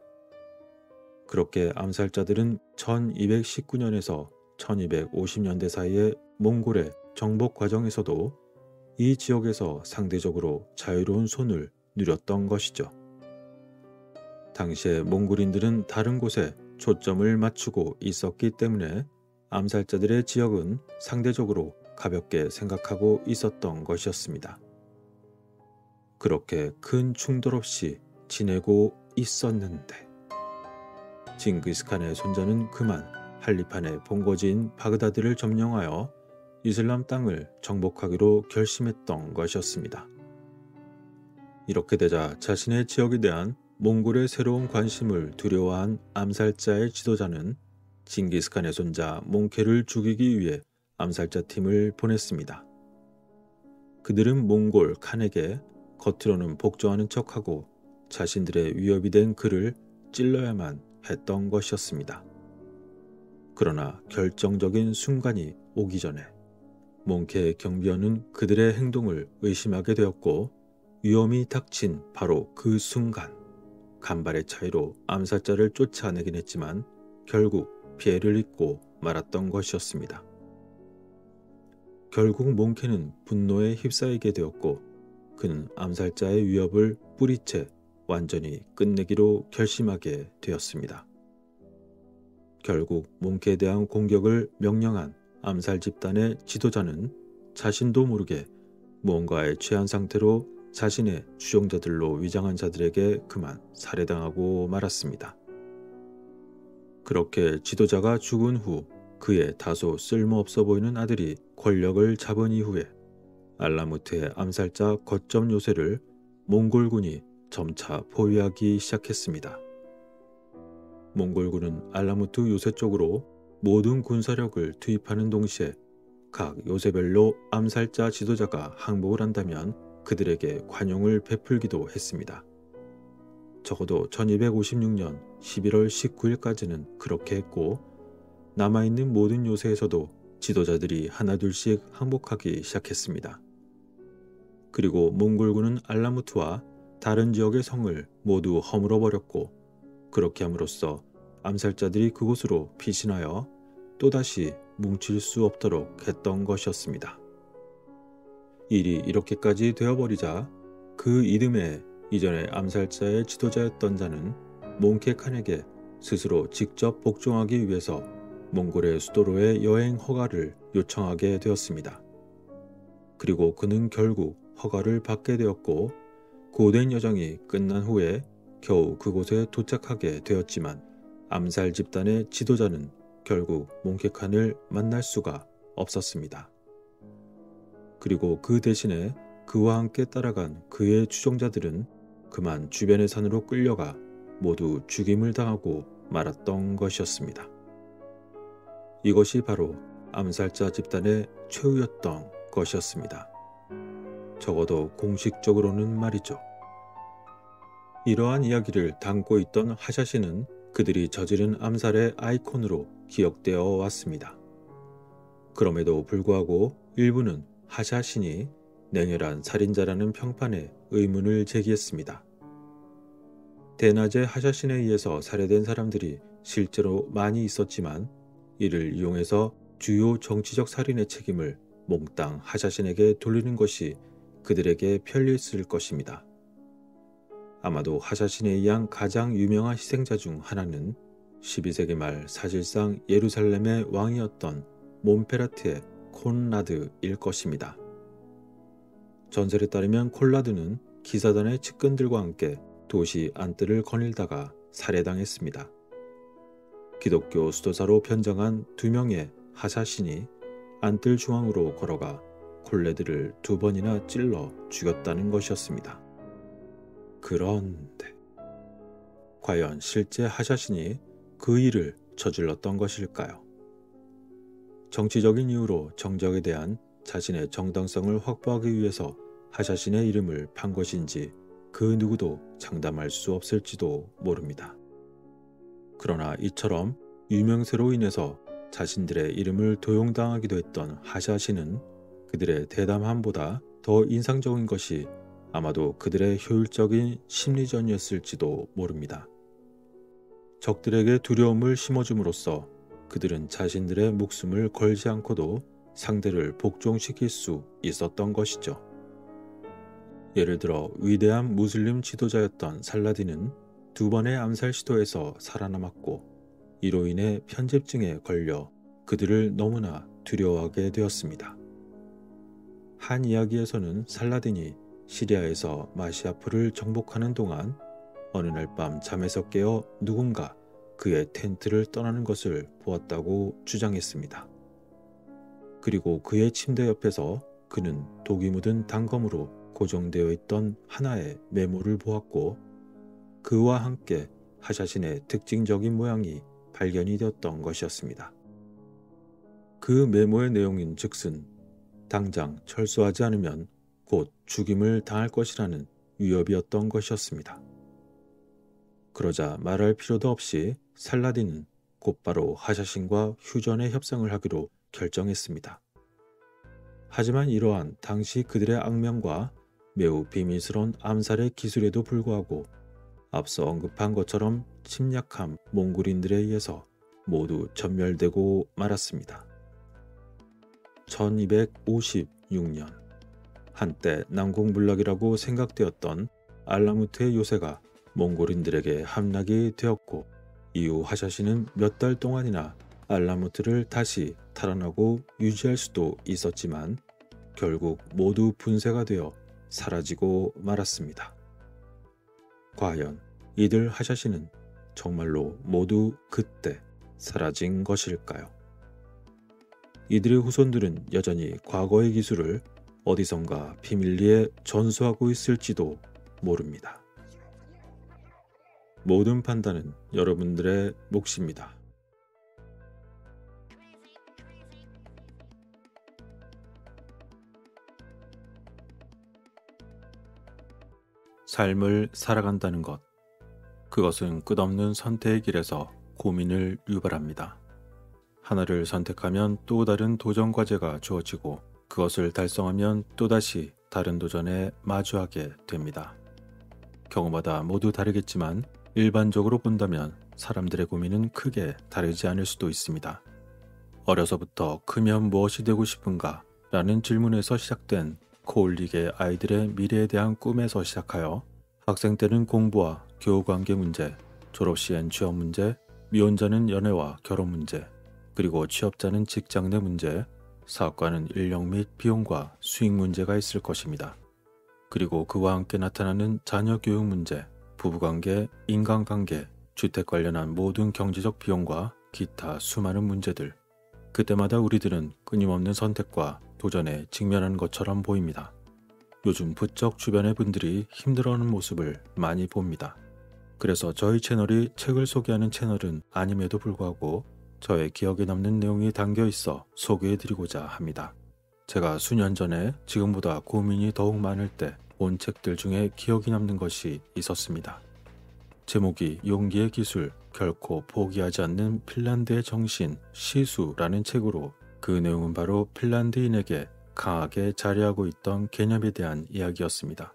그렇게 암살자들은 1219년에서 1250년대 사이의 몽골의 정복 과정에서도 이 지역에서 상대적으로 자유로운 손을 누렸던 것이죠. 당시에 몽골인들은 다른 곳에 초점을 맞추고 있었기 때문에 암살자들의 지역은 상대적으로 가볍게 생각하고 있었던 것이었습니다. 그렇게 큰 충돌 없이 지내고 있었는데 징기스칸의 손자는 그만 할리판의 본거지인 바그다드를 점령하여 이슬람 땅을 정복하기로 결심했던 것이었습니다. 이렇게 되자 자신의 지역에 대한 몽골의 새로운 관심을 두려워한 암살자의 지도자는 징기스칸의 손자 몽케를 죽이기 위해 암살자 팀을 보냈습니다. 그들은 몽골 칸에게 겉으로는 복종하는 척하고 자신들의 위협이 된 그를 찔러야만 했던 것이었습니다. 그러나 결정적인 순간이 오기 전에 몽케의 경비원은 그들의 행동을 의심하게 되었고 위험이 닥친 바로 그 순간 간발의 차이로 암살자를 쫓아내긴 했지만 결국 피해를 입고 말았던 것이었습니다. 결국 몽케는 분노에 휩싸이게 되었고 그는 암살자의 위협을 뿌리채 완전히 끝내기로 결심하게 되었습니다. 결국 몽케에 대한 공격을 명령한 암살 집단의 지도자는 자신도 모르게 무언가에 취한 상태로 자신의 추종자들로 위장한 자들에게 그만 살해당하고 말았습니다. 그렇게 지도자가 죽은 후 그의 다소 쓸모없어 보이는 아들이 권력을 잡은 이후에 알라무트의 암살자 거점 요새를 몽골군이 점차 포위하기 시작했습니다. 몽골군은 알라무트 요새 쪽으로 모든 군사력을 투입하는 동시에 각 요새별로 암살자 지도자가 항복을 한다면 그들에게 관용을 베풀기도 했습니다. 적어도 1256년 11월 19일까지는 그렇게 했고, 남아있는 모든 요새에서도 지도자들이 하나둘씩 항복하기 시작했습니다. 그리고 몽골군은 알라무트와 다른 지역의 성을 모두 허물어버렸고, 그렇게 함으로써 암살자들이 그곳으로 피신하여 또다시 뭉칠 수 없도록 했던 것이었습니다. 일이 이렇게까지 되어버리자 그 이듬해 이전의 암살자의 지도자였던 자는 몽케칸에게 스스로 직접 복종하기 위해서 몽골의 수도로의 여행 허가를 요청하게 되었습니다. 그리고 그는 결국 허가를 받게 되었고, 고된 여정이 끝난 후에 겨우 그곳에 도착하게 되었지만 암살 집단의 지도자는 결국 몽케칸을 만날 수가 없었습니다. 그리고 그 대신에 그와 함께 따라간 그의 추종자들은 그만 주변의 산으로 끌려가 모두 죽임을 당하고 말았던 것이었습니다. 이것이 바로 암살자 집단의 최후였던 것이었습니다. 적어도 공식적으로는 말이죠. 이러한 이야기를 담고 있던 하샤시는 그들이 저지른 암살의 아이콘으로 기억되어 왔습니다. 그럼에도 불구하고 일부는 하샤신이 냉혈한 살인자라는 평판에 의문을 제기했습니다. 대낮에 하샤신에 의해서 살해된 사람들이 실제로 많이 있었지만 이를 이용해서 주요 정치적 살인의 책임을 몽땅 하샤신에게 돌리는 것이 그들에게 편리했을 것입니다. 아마도 하샤신에 의한 가장 유명한 희생자 중 하나는 12세기 말 사실상 예루살렘의 왕이었던 몬페라트의 콘라드일 것입니다. 전설에 따르면 콘라드는 기사단의 측근들과 함께 도시 안뜰을 거닐다가 살해당했습니다. 기독교 수도사로 변장한 2명의 하샤신이 안뜰 중앙으로 걸어가 콜레드를 2번이나 찔러 죽였다는 것이었습니다. 그런데 과연 실제 하샤신이 그 일을 저질렀던 것일까요? 정치적인 이유로 정적에 대한 자신의 정당성을 확보하기 위해서 하샤신의 이름을 판 것인지 그 누구도 장담할 수 없을지도 모릅니다. 그러나 이처럼 유명세로 인해서 자신들의 이름을 도용당하기도 했던 하샤신은 그들의 대담함보다 더 인상적인 것이 아마도 그들의 효율적인 심리전이었을지도 모릅니다. 적들에게 두려움을 심어줌으로써 그들은 자신들의 목숨을 걸지 않고도 상대를 복종시킬 수 있었던 것이죠. 예를 들어 위대한 무슬림 지도자였던 살라딘은 2번의 암살 시도에서 살아남았고, 이로 인해 편집증에 걸려 그들을 너무나 두려워하게 되었습니다. 한 이야기에서는 살라딘이 시리아에서 마시아프를 정복하는 동안 어느 날 밤 잠에서 깨어 누군가 그의 텐트를 떠나는 것을 보았다고 주장했습니다. 그리고 그의 침대 옆에서 그는 독이 묻은 단검으로 고정되어 있던 하나의 메모를 보았고, 그와 함께 하샤신의 특징적인 모양이 발견이 되었던 것이었습니다. 그 메모의 내용인 즉슨 당장 철수하지 않으면 곧 죽임을 당할 것이라는 위협이었던 것이었습니다. 그러자 말할 필요도 없이 살라딘은 곧바로 하샤신과 휴전의 협상을 하기로 결정했습니다. 하지만 이러한 당시 그들의 악명과 매우 비밀스러운 암살의 기술에도 불구하고 앞서 언급한 것처럼 침략한 몽골인들에 의해서 모두 전멸되고 말았습니다. 1256년 한때 난공불락이라고 생각되었던 알라무트의 요새가 몽골인들에게 함락이 되었고, 이후 하샤신은 몇 달 동안이나 알라무트를 다시 탈환하고 유지할 수도 있었지만 결국 모두 분쇄가 되어 사라지고 말았습니다. 과연 이들 하샤신은 정말로 모두 그때 사라진 것일까요? 이들의 후손들은 여전히 과거의 기술을 어디선가 비밀리에 전수하고 있을지도 모릅니다. 모든 판단은 여러분들의 몫입니다. 삶을 살아간다는 것, 그것은 끝없는 선택의 길에서 고민을 유발합니다. 하나를 선택하면 또 다른 도전 과제가 주어지고 그것을 달성하면 또다시 다른 도전에 마주하게 됩니다. 경우마다 모두 다르겠지만 일반적으로 본다면 사람들의 고민은 크게 다르지 않을 수도 있습니다. 어려서부터 크면 무엇이 되고 싶은가? 라는 질문에서 시작된 코올릭의 아이들의 미래에 대한 꿈에서 시작하여 학생 때는 공부와 교우관계 문제, 졸업 시엔 취업 문제, 미혼자는 연애와 결혼 문제, 그리고 취업자는 직장 내 문제, 사업가는 인력 및 비용과 수익 문제가 있을 것입니다. 그리고 그와 함께 나타나는 자녀 교육 문제, 부부관계, 인간관계, 주택 관련한 모든 경제적 비용과 기타 수많은 문제들. 그때마다 우리들은 끊임없는 선택과 도전에 직면하는 것처럼 보입니다. 요즘 부쩍 주변의 분들이 힘들어하는 모습을 많이 봅니다. 그래서 저희 채널이 책을 소개하는 채널은 아님에도 불구하고 저의 기억에 남는 내용이 담겨 있어 소개해드리고자 합니다. 제가 수년 전에 지금보다 고민이 더욱 많을 때 본 책들 중에 기억이 남는 것이 있었습니다. 제목이 용기의 기술, 결코 포기하지 않는 핀란드의 정신, 시수라는 책으로 그 내용은 바로 핀란드인에게 강하게 자리하고 있던 개념에 대한 이야기였습니다.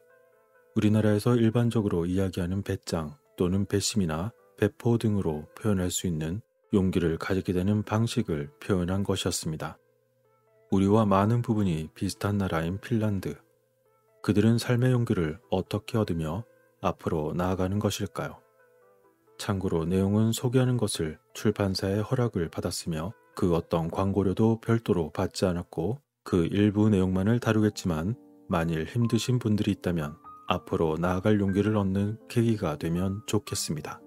우리나라에서 일반적으로 이야기하는 배짱 또는 배심이나 배포 등으로 표현할 수 있는 용기를 가지게 되는 방식을 표현한 것이었습니다. 우리와 많은 부분이 비슷한 나라인 핀란드. 그들은 삶의 용기를 어떻게 얻으며 앞으로 나아가는 것일까요? 참고로 내용은 소개하는 것을 출판사의 허락을 받았으며 그 어떤 광고료도 별도로 받지 않았고 그 일부 내용만을 다루겠지만 만일 힘드신 분들이 있다면 앞으로 나아갈 용기를 얻는 계기가 되면 좋겠습니다.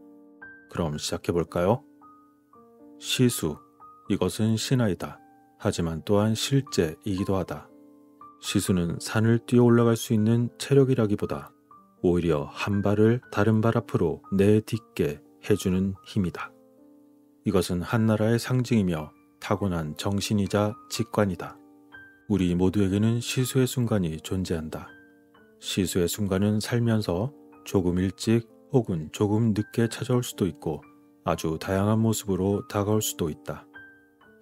그럼 시작해볼까요? 시수, 이것은 신화이다. 하지만 또한 실제이기도 하다. 시수는 산을 뛰어 올라갈 수 있는 체력이라기보다 오히려 한 발을 다른 발 앞으로 내딛게 해주는 힘이다. 이것은 한 나라의 상징이며 타고난 정신이자 직관이다. 우리 모두에게는 시수의 순간이 존재한다. 시수의 순간은 살면서 조금 일찍 혹은 조금 늦게 찾아올 수도 있고 아주 다양한 모습으로 다가올 수도 있다.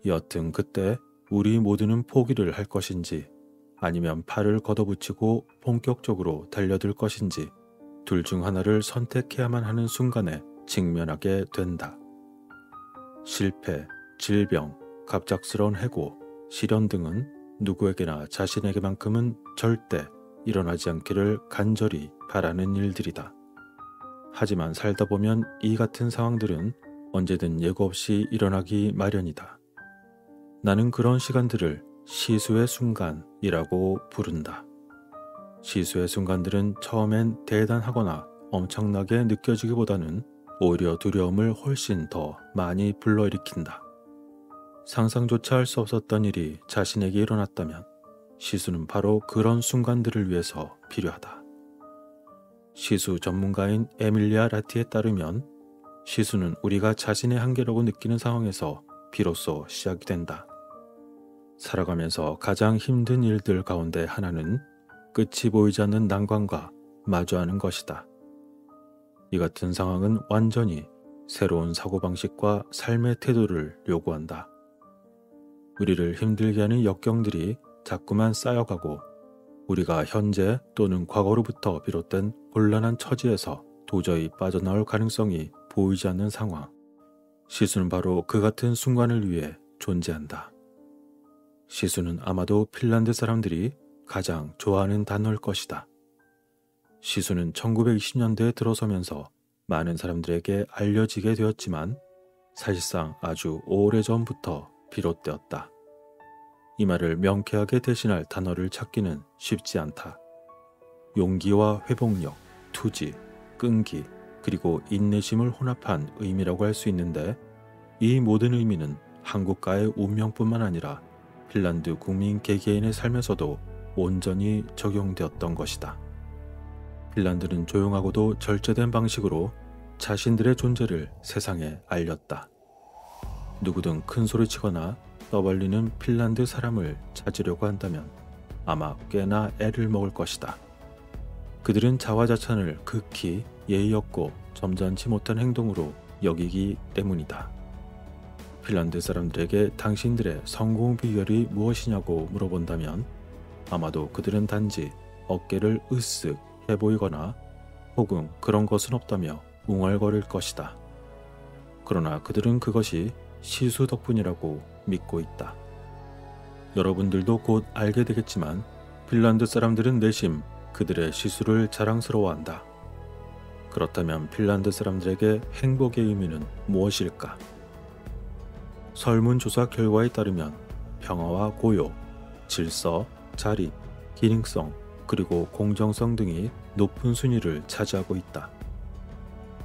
여튼 그때 우리 모두는 포기를 할 것인지 아니면 팔을 걷어붙이고 본격적으로 달려들 것인지 둘 중 하나를 선택해야만 하는 순간에 직면하게 된다. 실패, 질병, 갑작스러운 해고, 시련 등은 누구에게나 자신에게만큼은 절대 일어나지 않기를 간절히 바라는 일들이다. 하지만 살다 보면 이 같은 상황들은 언제든 예고 없이 일어나기 마련이다. 나는 그런 시간들을 시수의 순간이라고 부른다. 시수의 순간들은 처음엔 대단하거나 엄청나게 느껴지기보다는 오히려 두려움을 훨씬 더 많이 불러일으킨다. 상상조차 할 수 없었던 일이 자신에게 일어났다면 시수는 바로 그런 순간들을 위해서 필요하다. 시수 전문가인 에밀리아 라티에 따르면 시수는 우리가 자신의 한계라고 느끼는 상황에서 비로소 시작이 된다. 살아가면서 가장 힘든 일들 가운데 하나는 끝이 보이지 않는 난관과 마주하는 것이다. 이 같은 상황은 완전히 새로운 사고방식과 삶의 태도를 요구한다. 우리를 힘들게 하는 역경들이 자꾸만 쌓여가고 우리가 현재 또는 과거로부터 비롯된 곤란한 처지에서 도저히 빠져나올 가능성이 보이지 않는 상황. 시수는 바로 그 같은 순간을 위해 존재한다. 시수는 아마도 핀란드 사람들이 가장 좋아하는 단어일 것이다. 시수는 1920년대에 들어서면서 많은 사람들에게 알려지게 되었지만 사실상 아주 오래전부터 비롯되었다. 이 말을 명쾌하게 대신할 단어를 찾기는 쉽지 않다. 용기와 회복력, 투지, 끈기, 그리고 인내심을 혼합한 의미라고 할 수 있는데 이 모든 의미는 한국가의 운명뿐만 아니라 핀란드 국민 개개인의 삶에서도 온전히 적용되었던 것이다. 핀란드는 조용하고도 절제된 방식으로 자신들의 존재를 세상에 알렸다. 누구든 큰 소리치거나 떠벌리는 핀란드 사람을 찾으려고 한다면 아마 꽤나 애를 먹을 것이다. 그들은 자화자찬을 극히 예의 없고 점잖지 못한 행동으로 여기기 때문이다. 핀란드 사람들에게 당신들의 성공 비결이 무엇이냐고 물어본다면 아마도 그들은 단지 어깨를 으쓱 해보이거나 혹은 그런 것은 없다며 웅얼거릴 것이다. 그러나 그들은 그것이 시수 덕분이라고 믿고 있다. 여러분들도 곧 알게 되겠지만 핀란드 사람들은 내심 그들의 시수를 자랑스러워한다. 그렇다면 핀란드 사람들에게 행복의 의미는 무엇일까? 설문조사 결과에 따르면 평화와 고요, 질서, 자립, 기능성, 그리고 공정성 등이 높은 순위를 차지하고 있다.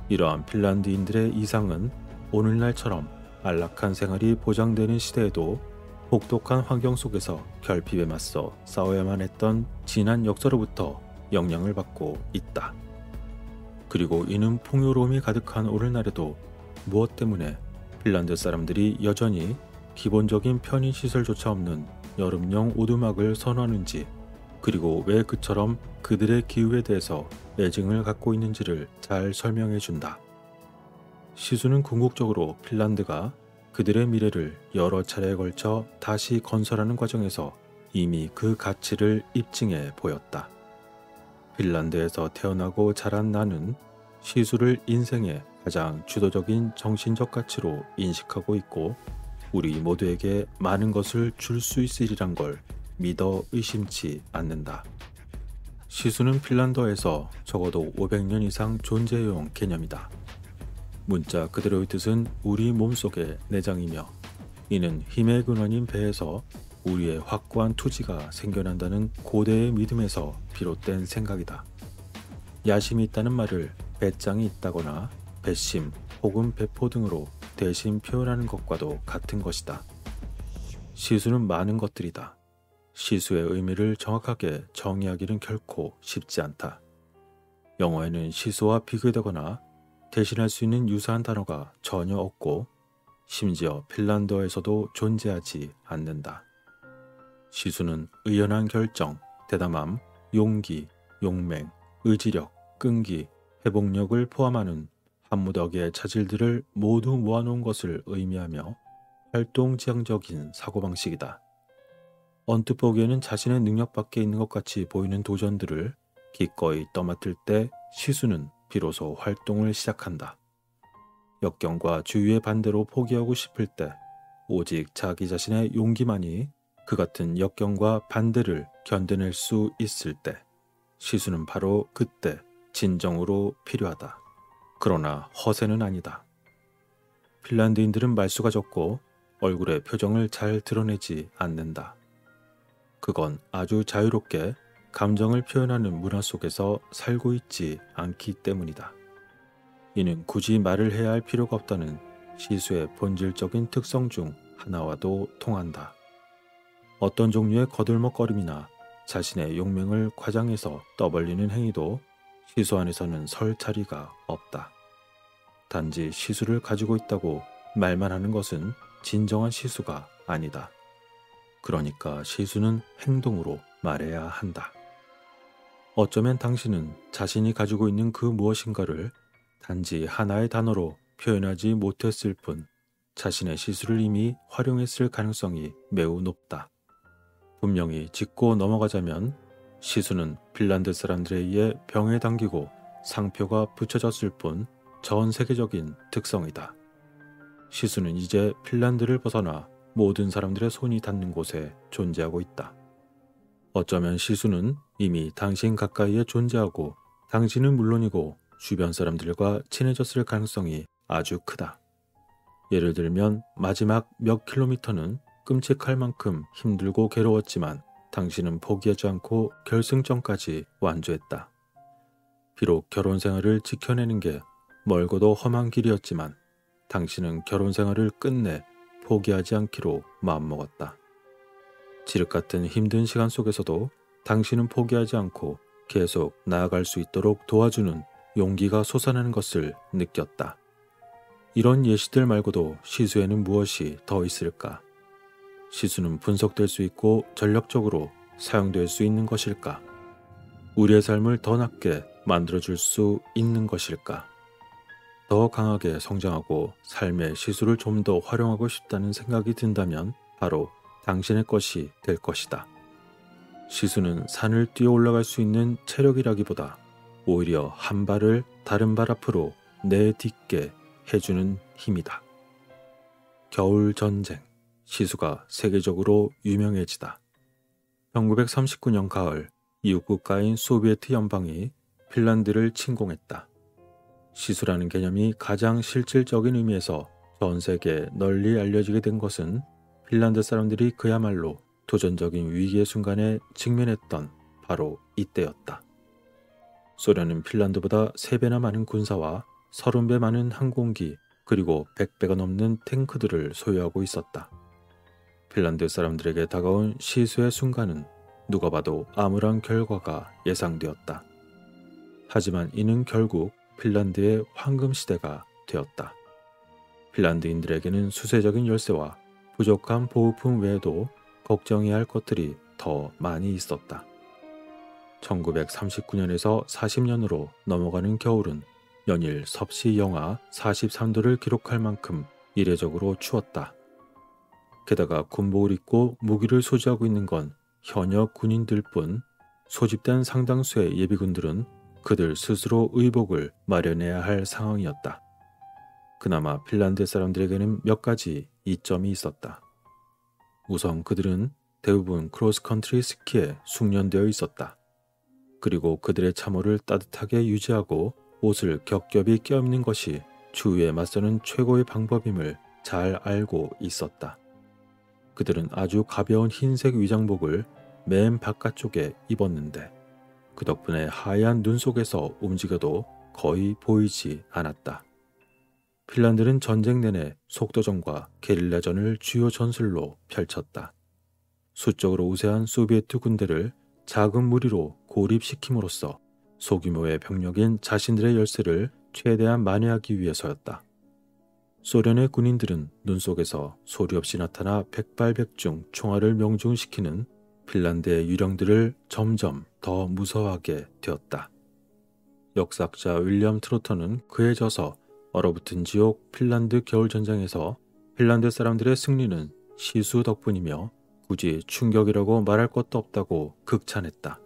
이러한 핀란드인들의 이상은 오늘날처럼 안락한 생활이 보장되는 시대에도 혹독한 환경 속에서 결핍에 맞서 싸워야만 했던 지난 역사로부터 영향을 받고 있다. 그리고 이는 풍요로움이 가득한 오늘날에도 무엇 때문에 핀란드 사람들이 여전히 기본적인 편의시설조차 없는 여름용 오두막을 선호하는지, 그리고 왜 그처럼 그들의 기후에 대해서 애증을 갖고 있는지를 잘 설명해 준다. 시수는 궁극적으로 핀란드가 그들의 미래를 여러 차례에 걸쳐 다시 건설하는 과정에서 이미 그 가치를 입증해 보였다. 핀란드에서 태어나고 자란 나는 시수를 인생의 가장 주도적인 정신적 가치로 인식하고 있고 우리 모두에게 많은 것을 줄 수 있으리란 걸 믿어 의심치 않는다. 시수는 핀란드어에서 적어도 500년 이상 존재해온 개념이다. 문자 그대로의 뜻은 우리 몸속의 내장이며 이는 힘의 근원인 배에서 우리의 확고한 투지가 생겨난다는 고대의 믿음에서 비롯된 생각이다. 야심이 있다는 말을 배짱이 있다거나 배심 혹은 배포 등으로 대신 표현하는 것과도 같은 것이다. 시수는 많은 것들이다. 시수의 의미를 정확하게 정의하기는 결코 쉽지 않다. 영어에는 시수와 비교되거나 대신할 수 있는 유사한 단어가 전혀 없고 심지어 핀란드어에서도 존재하지 않는다. 시수는 의연한 결정, 대담함, 용기, 용맹, 의지력, 끈기, 회복력을 포함하는 한 무더기의 차질들을 모두 모아놓은 것을 의미하며 활동지향적인 사고방식이다. 언뜻 보기에는 자신의 능력 밖에 있는 것 같이 보이는 도전들을 기꺼이 떠맡을 때 시수는 비로소 활동을 시작한다. 역경과 주위의 반대로 포기하고 싶을 때 오직 자기 자신의 용기만이 그 같은 역경과 반대를 견뎌낼 수 있을 때 시수는 바로 그때 진정으로 필요하다. 그러나 허세는 아니다. 핀란드인들은 말수가 적고 얼굴의 표정을 잘 드러내지 않는다. 그건 아주 자유롭게 감정을 표현하는 문화 속에서 살고 있지 않기 때문이다. 이는 굳이 말을 해야 할 필요가 없다는 시수의 본질적인 특성 중 하나와도 통한다. 어떤 종류의 거들먹거림이나 자신의 용맹을 과장해서 떠벌리는 행위도 시수 안에서는 설 자리가 없다. 단지 시수를 가지고 있다고 말만 하는 것은 진정한 시수가 아니다. 그러니까 시수는 행동으로 말해야 한다. 어쩌면 당신은 자신이 가지고 있는 그 무엇인가를 단지 하나의 단어로 표현하지 못했을 뿐 자신의 시수를 이미 활용했을 가능성이 매우 높다. 분명히 짚고 넘어가자면 시수는 핀란드 사람들에 의해 병에 담기고 상표가 붙여졌을 뿐 전 세계적인 특성이다. 시수는 이제 핀란드를 벗어나 모든 사람들의 손이 닿는 곳에 존재하고 있다. 어쩌면 시수는 이미 당신 가까이에 존재하고 당신은 물론이고 주변 사람들과 친해졌을 가능성이 아주 크다. 예를 들면 마지막 몇 킬로미터는 끔찍할 만큼 힘들고 괴로웠지만 당신은 포기하지 않고 결승점까지 완주했다. 비록 결혼 생활을 지켜내는 게 멀고도 험한 길이었지만 당신은 결혼 생활을 끝내 포기하지 않기로 마음먹었다. 지륵 같은 힘든 시간 속에서도 당신은 포기하지 않고 계속 나아갈 수 있도록 도와주는 용기가 솟아나는 것을 느꼈다. 이런 예시들 말고도 시수에는 무엇이 더 있을까? 시수는 분석될 수 있고 전력적으로 사용될 수 있는 것일까? 우리의 삶을 더 낫게 만들어줄 수 있는 것일까? 더 강하게 성장하고 삶의 시수를 좀 더 활용하고 싶다는 생각이 든다면 바로 당신의 것이 될 것이다. 시수는 산을 뛰어 올라갈 수 있는 체력이라기보다 오히려 한 발을 다른 발 앞으로 내딛게 해주는 힘이다. 겨울 전쟁, 시수가 세계적으로 유명해지다. 1939년 가을, 이웃 국가인 소비에트 연방이 핀란드를 침공했다. 시수라는 개념이 가장 실질적인 의미에서 전 세계에 널리 알려지게 된 것은 핀란드 사람들이 그야말로 도전적인 위기의 순간에 직면했던 바로 이때였다. 소련은 핀란드보다 3배나 많은 군사와 30배 많은 항공기 그리고 100배가 넘는 탱크들을 소유하고 있었다. 핀란드 사람들에게 다가온 시수의 순간은 누가 봐도 암울한 결과가 예상되었다. 하지만 이는 결국 핀란드의 황금 시대가 되었다. 핀란드인들에게는 수세적인 열쇠와 부족한 보호품 외에도 걱정해야 할 것들이 더 많이 있었다. 1939년에서 40년으로 넘어가는 겨울은 연일 섭씨 영하 43도를 기록할 만큼 이례적으로 추웠다. 게다가 군복을 입고 무기를 소지하고 있는 건 현역 군인들 뿐 소집된 상당수의 예비군들은 그들 스스로 의복을 마련해야 할 상황이었다. 그나마 핀란드 사람들에게는 몇 가지 이점이 있었다. 우선 그들은 대부분 크로스컨트리 스키에 숙련되어 있었다. 그리고 그들의 참호를 따뜻하게 유지하고 옷을 겹겹이 껴입는 것이 추위에 맞서는 최고의 방법임을 잘 알고 있었다. 그들은 아주 가벼운 흰색 위장복을 맨 바깥쪽에 입었는데 그 덕분에 하얀 눈 속에서 움직여도 거의 보이지 않았다. 핀란드는 전쟁 내내 속도전과 게릴라전을 주요 전술로 펼쳤다. 수적으로 우세한 소비에트 군대를 작은 무리로 고립시킴으로써 소규모의 병력인 자신들의 열세를 최대한 만회하기 위해서였다. 소련의 군인들은 눈 속에서 소리 없이 나타나 백발백중 총알을 명중시키는 핀란드의 유령들을 점점 더 무서워하게 되었다. 역사학자 윌리엄 트로터는 그에 져서 얼어붙은 지옥 핀란드 겨울전쟁에서 핀란드 사람들의 승리는 시수 덕분이며 굳이 충격이라고 말할 것도 없다고 극찬했다.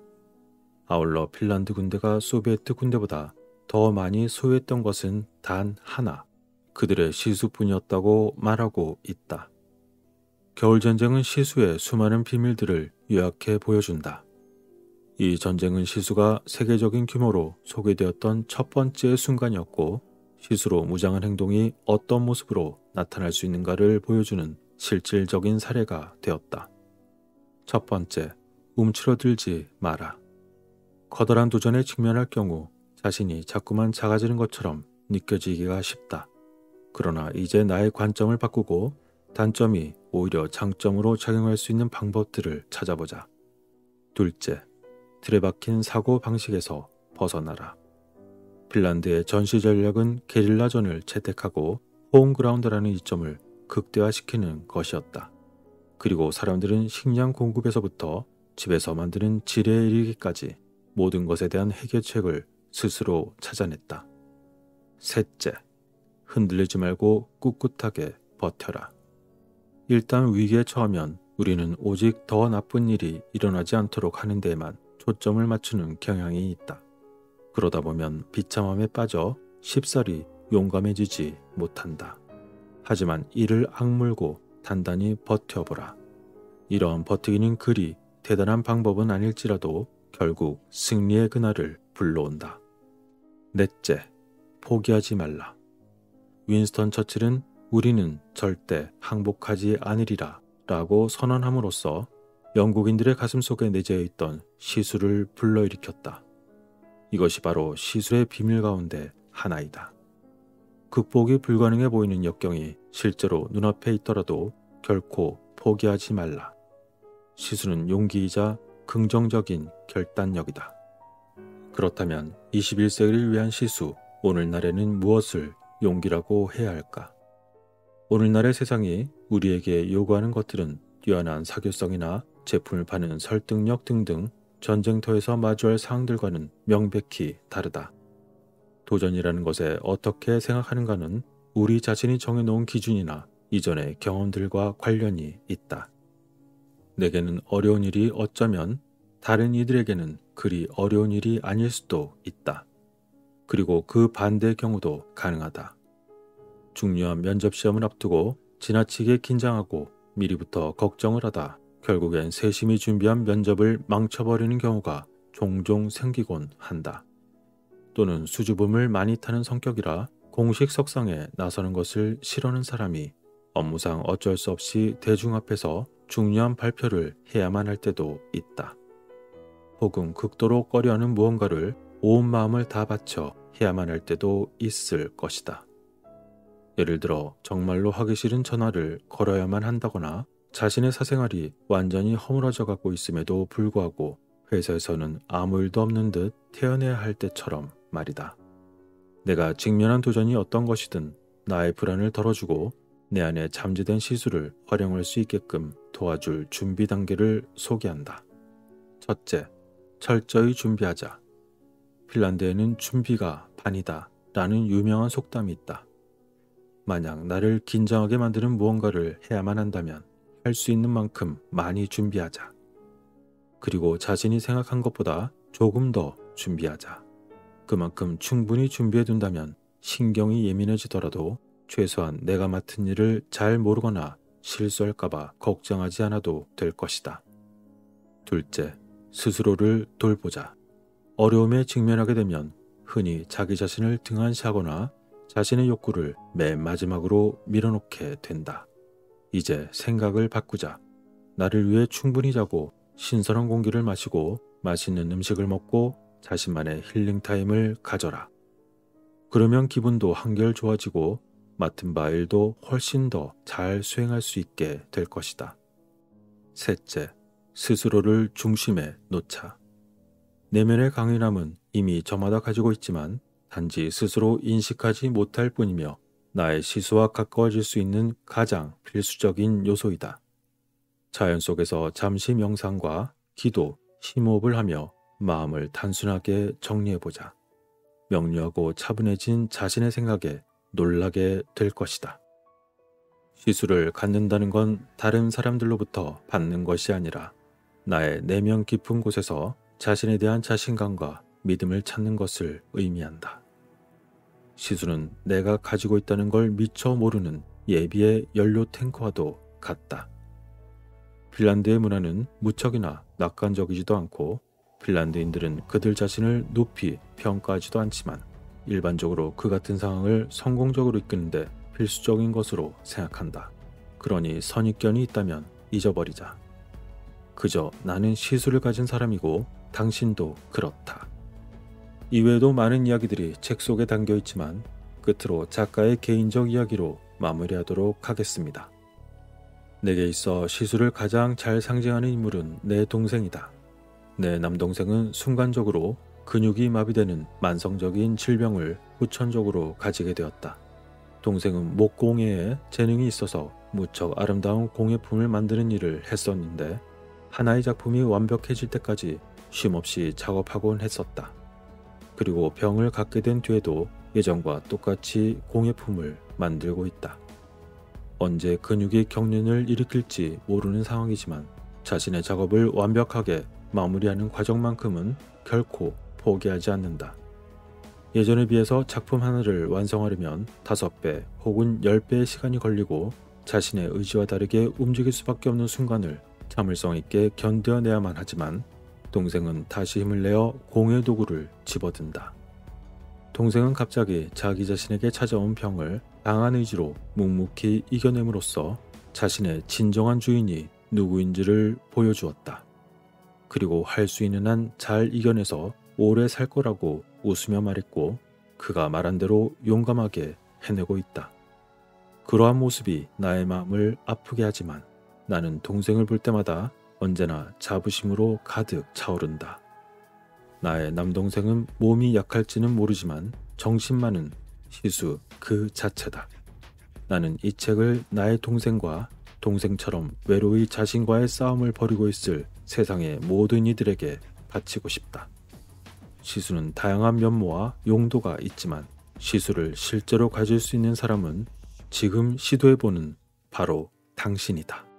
아울러 핀란드 군대가 소비에트 군대보다 더 많이 소유했던 것은 단 하나, 그들의 시수뿐이었다고 말하고 있다. 겨울전쟁은 시수의 수많은 비밀들을 요약해 보여준다. 이 전쟁은 시수가 세계적인 규모로 소개되었던 첫 번째 순간이었고 시수로 무장한 행동이 어떤 모습으로 나타날 수 있는가를 보여주는 실질적인 사례가 되었다. 첫 번째, 움츠러들지 마라. 커다란 도전에 직면할 경우 자신이 자꾸만 작아지는 것처럼 느껴지기가 쉽다. 그러나 이제 나의 관점을 바꾸고 단점이 오히려 장점으로 작용할 수 있는 방법들을 찾아보자. 둘째, 틀에 박힌 사고 방식에서 벗어나라. 핀란드의 전시 전략은 게릴라전을 채택하고 홈그라운드라는 이점을 극대화시키는 것이었다. 그리고 사람들은 식량 공급에서부터 집에서 만드는 지뢰에 이르기까지 모든 것에 대한 해결책을 스스로 찾아냈다. 셋째, 흔들리지 말고 꿋꿋하게 버텨라. 일단 위기에 처하면 우리는 오직 더 나쁜 일이 일어나지 않도록 하는 데에만 초점을 맞추는 경향이 있다. 그러다 보면 비참함에 빠져 쉽사리 용감해지지 못한다. 하지만 이를 악물고 단단히 버텨보라. 이러한 버티기는 그리 대단한 방법은 아닐지라도 결국 승리의 그날을 불러온다. 넷째, 포기하지 말라. 윈스턴 처칠은 우리는 절대 항복하지 않으리라 라고 선언함으로써 영국인들의 가슴속에 내재해 있던 시수를 불러일으켰다. 이것이 바로 시수의 비밀 가운데 하나이다. 극복이 불가능해 보이는 역경이 실제로 눈앞에 있더라도 결코 포기하지 말라. 시수는 용기이자 긍정적인 결단력이다. 그렇다면 21세기를 위한 시수, 오늘날에는 무엇을 용기라고 해야 할까? 오늘날의 세상이 우리에게 요구하는 것들은 뛰어난 사교성이나 제품을 파는 설득력 등등 전쟁터에서 마주할 상황들과는 명백히 다르다. 도전이라는 것에 어떻게 생각하는가는 우리 자신이 정해놓은 기준이나 이전의 경험들과 관련이 있다. 내게는 어려운 일이 어쩌면 다른 이들에게는 그리 어려운 일이 아닐 수도 있다. 그리고 그 반대의 경우도 가능하다. 중요한 면접 시험을 앞두고 지나치게 긴장하고 미리부터 걱정을 하다 결국엔 세심히 준비한 면접을 망쳐버리는 경우가 종종 생기곤 한다. 또는 수줍음을 많이 타는 성격이라 공식 석상에 나서는 것을 싫어하는 사람이 업무상 어쩔 수 없이 대중 앞에서 중요한 발표를 해야만 할 때도 있다. 혹은 극도로 꺼려하는 무언가를 온 마음을 다 바쳐 해야만 할 때도 있을 것이다. 예를 들어 정말로 하기 싫은 전화를 걸어야만 한다거나 자신의 사생활이 완전히 허물어져 가고 있음에도 불구하고 회사에서는 아무 일도 없는 듯 태어나야 할 때처럼 말이다. 내가 직면한 도전이 어떤 것이든 나의 불안을 덜어주고 내 안에 잠재된 시수를 활용할 수 있게끔 도와줄 준비 단계를 소개한다. 첫째, 철저히 준비하자. 핀란드에는 준비가 반이다 라는 유명한 속담이 있다. 만약 나를 긴장하게 만드는 무언가를 해야만 한다면 할 수 있는 만큼 많이 준비하자. 그리고 자신이 생각한 것보다 조금 더 준비하자. 그만큼 충분히 준비해둔다면 신경이 예민해지더라도 최소한 내가 맡은 일을 잘 모르거나 실수할까봐 걱정하지 않아도 될 것이다. 둘째, 스스로를 돌보자. 어려움에 직면하게 되면 흔히 자기 자신을 등한시하거나 자신의 욕구를 맨 마지막으로 밀어놓게 된다. 이제 생각을 바꾸자. 나를 위해 충분히 자고 신선한 공기를 마시고 맛있는 음식을 먹고 자신만의 힐링 타임을 가져라. 그러면 기분도 한결 좋아지고 맡은 바 일도 훨씬 더 잘 수행할 수 있게 될 것이다. 셋째, 스스로를 중심에 놓자. 내면의 강인함은 이미 저마다 가지고 있지만 단지 스스로 인식하지 못할 뿐이며 나의 시수와 가까워질 수 있는 가장 필수적인 요소이다. 자연 속에서 잠시 명상과 기도, 심호흡을 하며 마음을 단순하게 정리해보자. 명료하고 차분해진 자신의 생각에 놀라게 될 것이다. 시수를 갖는다는 건 다른 사람들로부터 받는 것이 아니라 나의 내면 깊은 곳에서 자신에 대한 자신감과 믿음을 찾는 것을 의미한다. 시수는 내가 가지고 있다는 걸 미처 모르는 예비의 연료 탱커와도 같다. 핀란드의 문화는 무척이나 낙관적이지도 않고 핀란드인들은 그들 자신을 높이 평가하지도 않지만 일반적으로 그 같은 상황을 성공적으로 이끄는데 필수적인 것으로 생각한다. 그러니 선입견이 있다면 잊어버리자. 그저 나는 시수를 가진 사람이고 당신도 그렇다. 이외에도 많은 이야기들이 책 속에 담겨 있지만 끝으로 작가의 개인적 이야기로 마무리하도록 하겠습니다. 내게 있어 시수를 가장 잘 상징하는 인물은 내 동생이다. 내 남동생은 순간적으로 근육이 마비되는 만성적인 질병을 후천적으로 가지게 되었다. 동생은 목공예에 재능이 있어서 무척 아름다운 공예품을 만드는 일을 했었는데 하나의 작품이 완벽해질 때까지 쉼없이 작업하곤 했었다. 그리고 병을 갖게 된 뒤에도 예전과 똑같이 공예품을 만들고 있다. 언제 근육이 경련을 일으킬지 모르는 상황이지만 자신의 작업을 완벽하게 마무리하는 과정만큼은 결코 포기하지 않는다. 예전에 비해서 작품 하나를 완성하려면 5배 혹은 10배의 시간이 걸리고 자신의 의지와 다르게 움직일 수밖에 없는 순간을 참을성 있게 견뎌내야만 하지만 동생은 다시 힘을 내어 공예 도구를 집어든다. 동생은 갑자기 자기 자신에게 찾아온 병을 강한 의지로 묵묵히 이겨냄으로써 자신의 진정한 주인이 누구인지를 보여주었다. 그리고 할 수 있는 한 잘 이겨내서 오래 살 거라고 웃으며 말했고 그가 말한 대로 용감하게 해내고 있다. 그러한 모습이 나의 마음을 아프게 하지만 나는 동생을 볼 때마다 언제나 자부심으로 가득 차오른다. 나의 남동생은 몸이 약할지는 모르지만 정신만은 시수 그 자체다. 나는 이 책을 나의 동생과 동생처럼 외로이 자신과의 싸움을 벌이고 있을 세상의 모든 이들에게 바치고 싶다. 시수는 다양한 면모와 용도가 있지만 시수를 실제로 가질 수 있는 사람은 지금 시도해보는 바로 당신이다.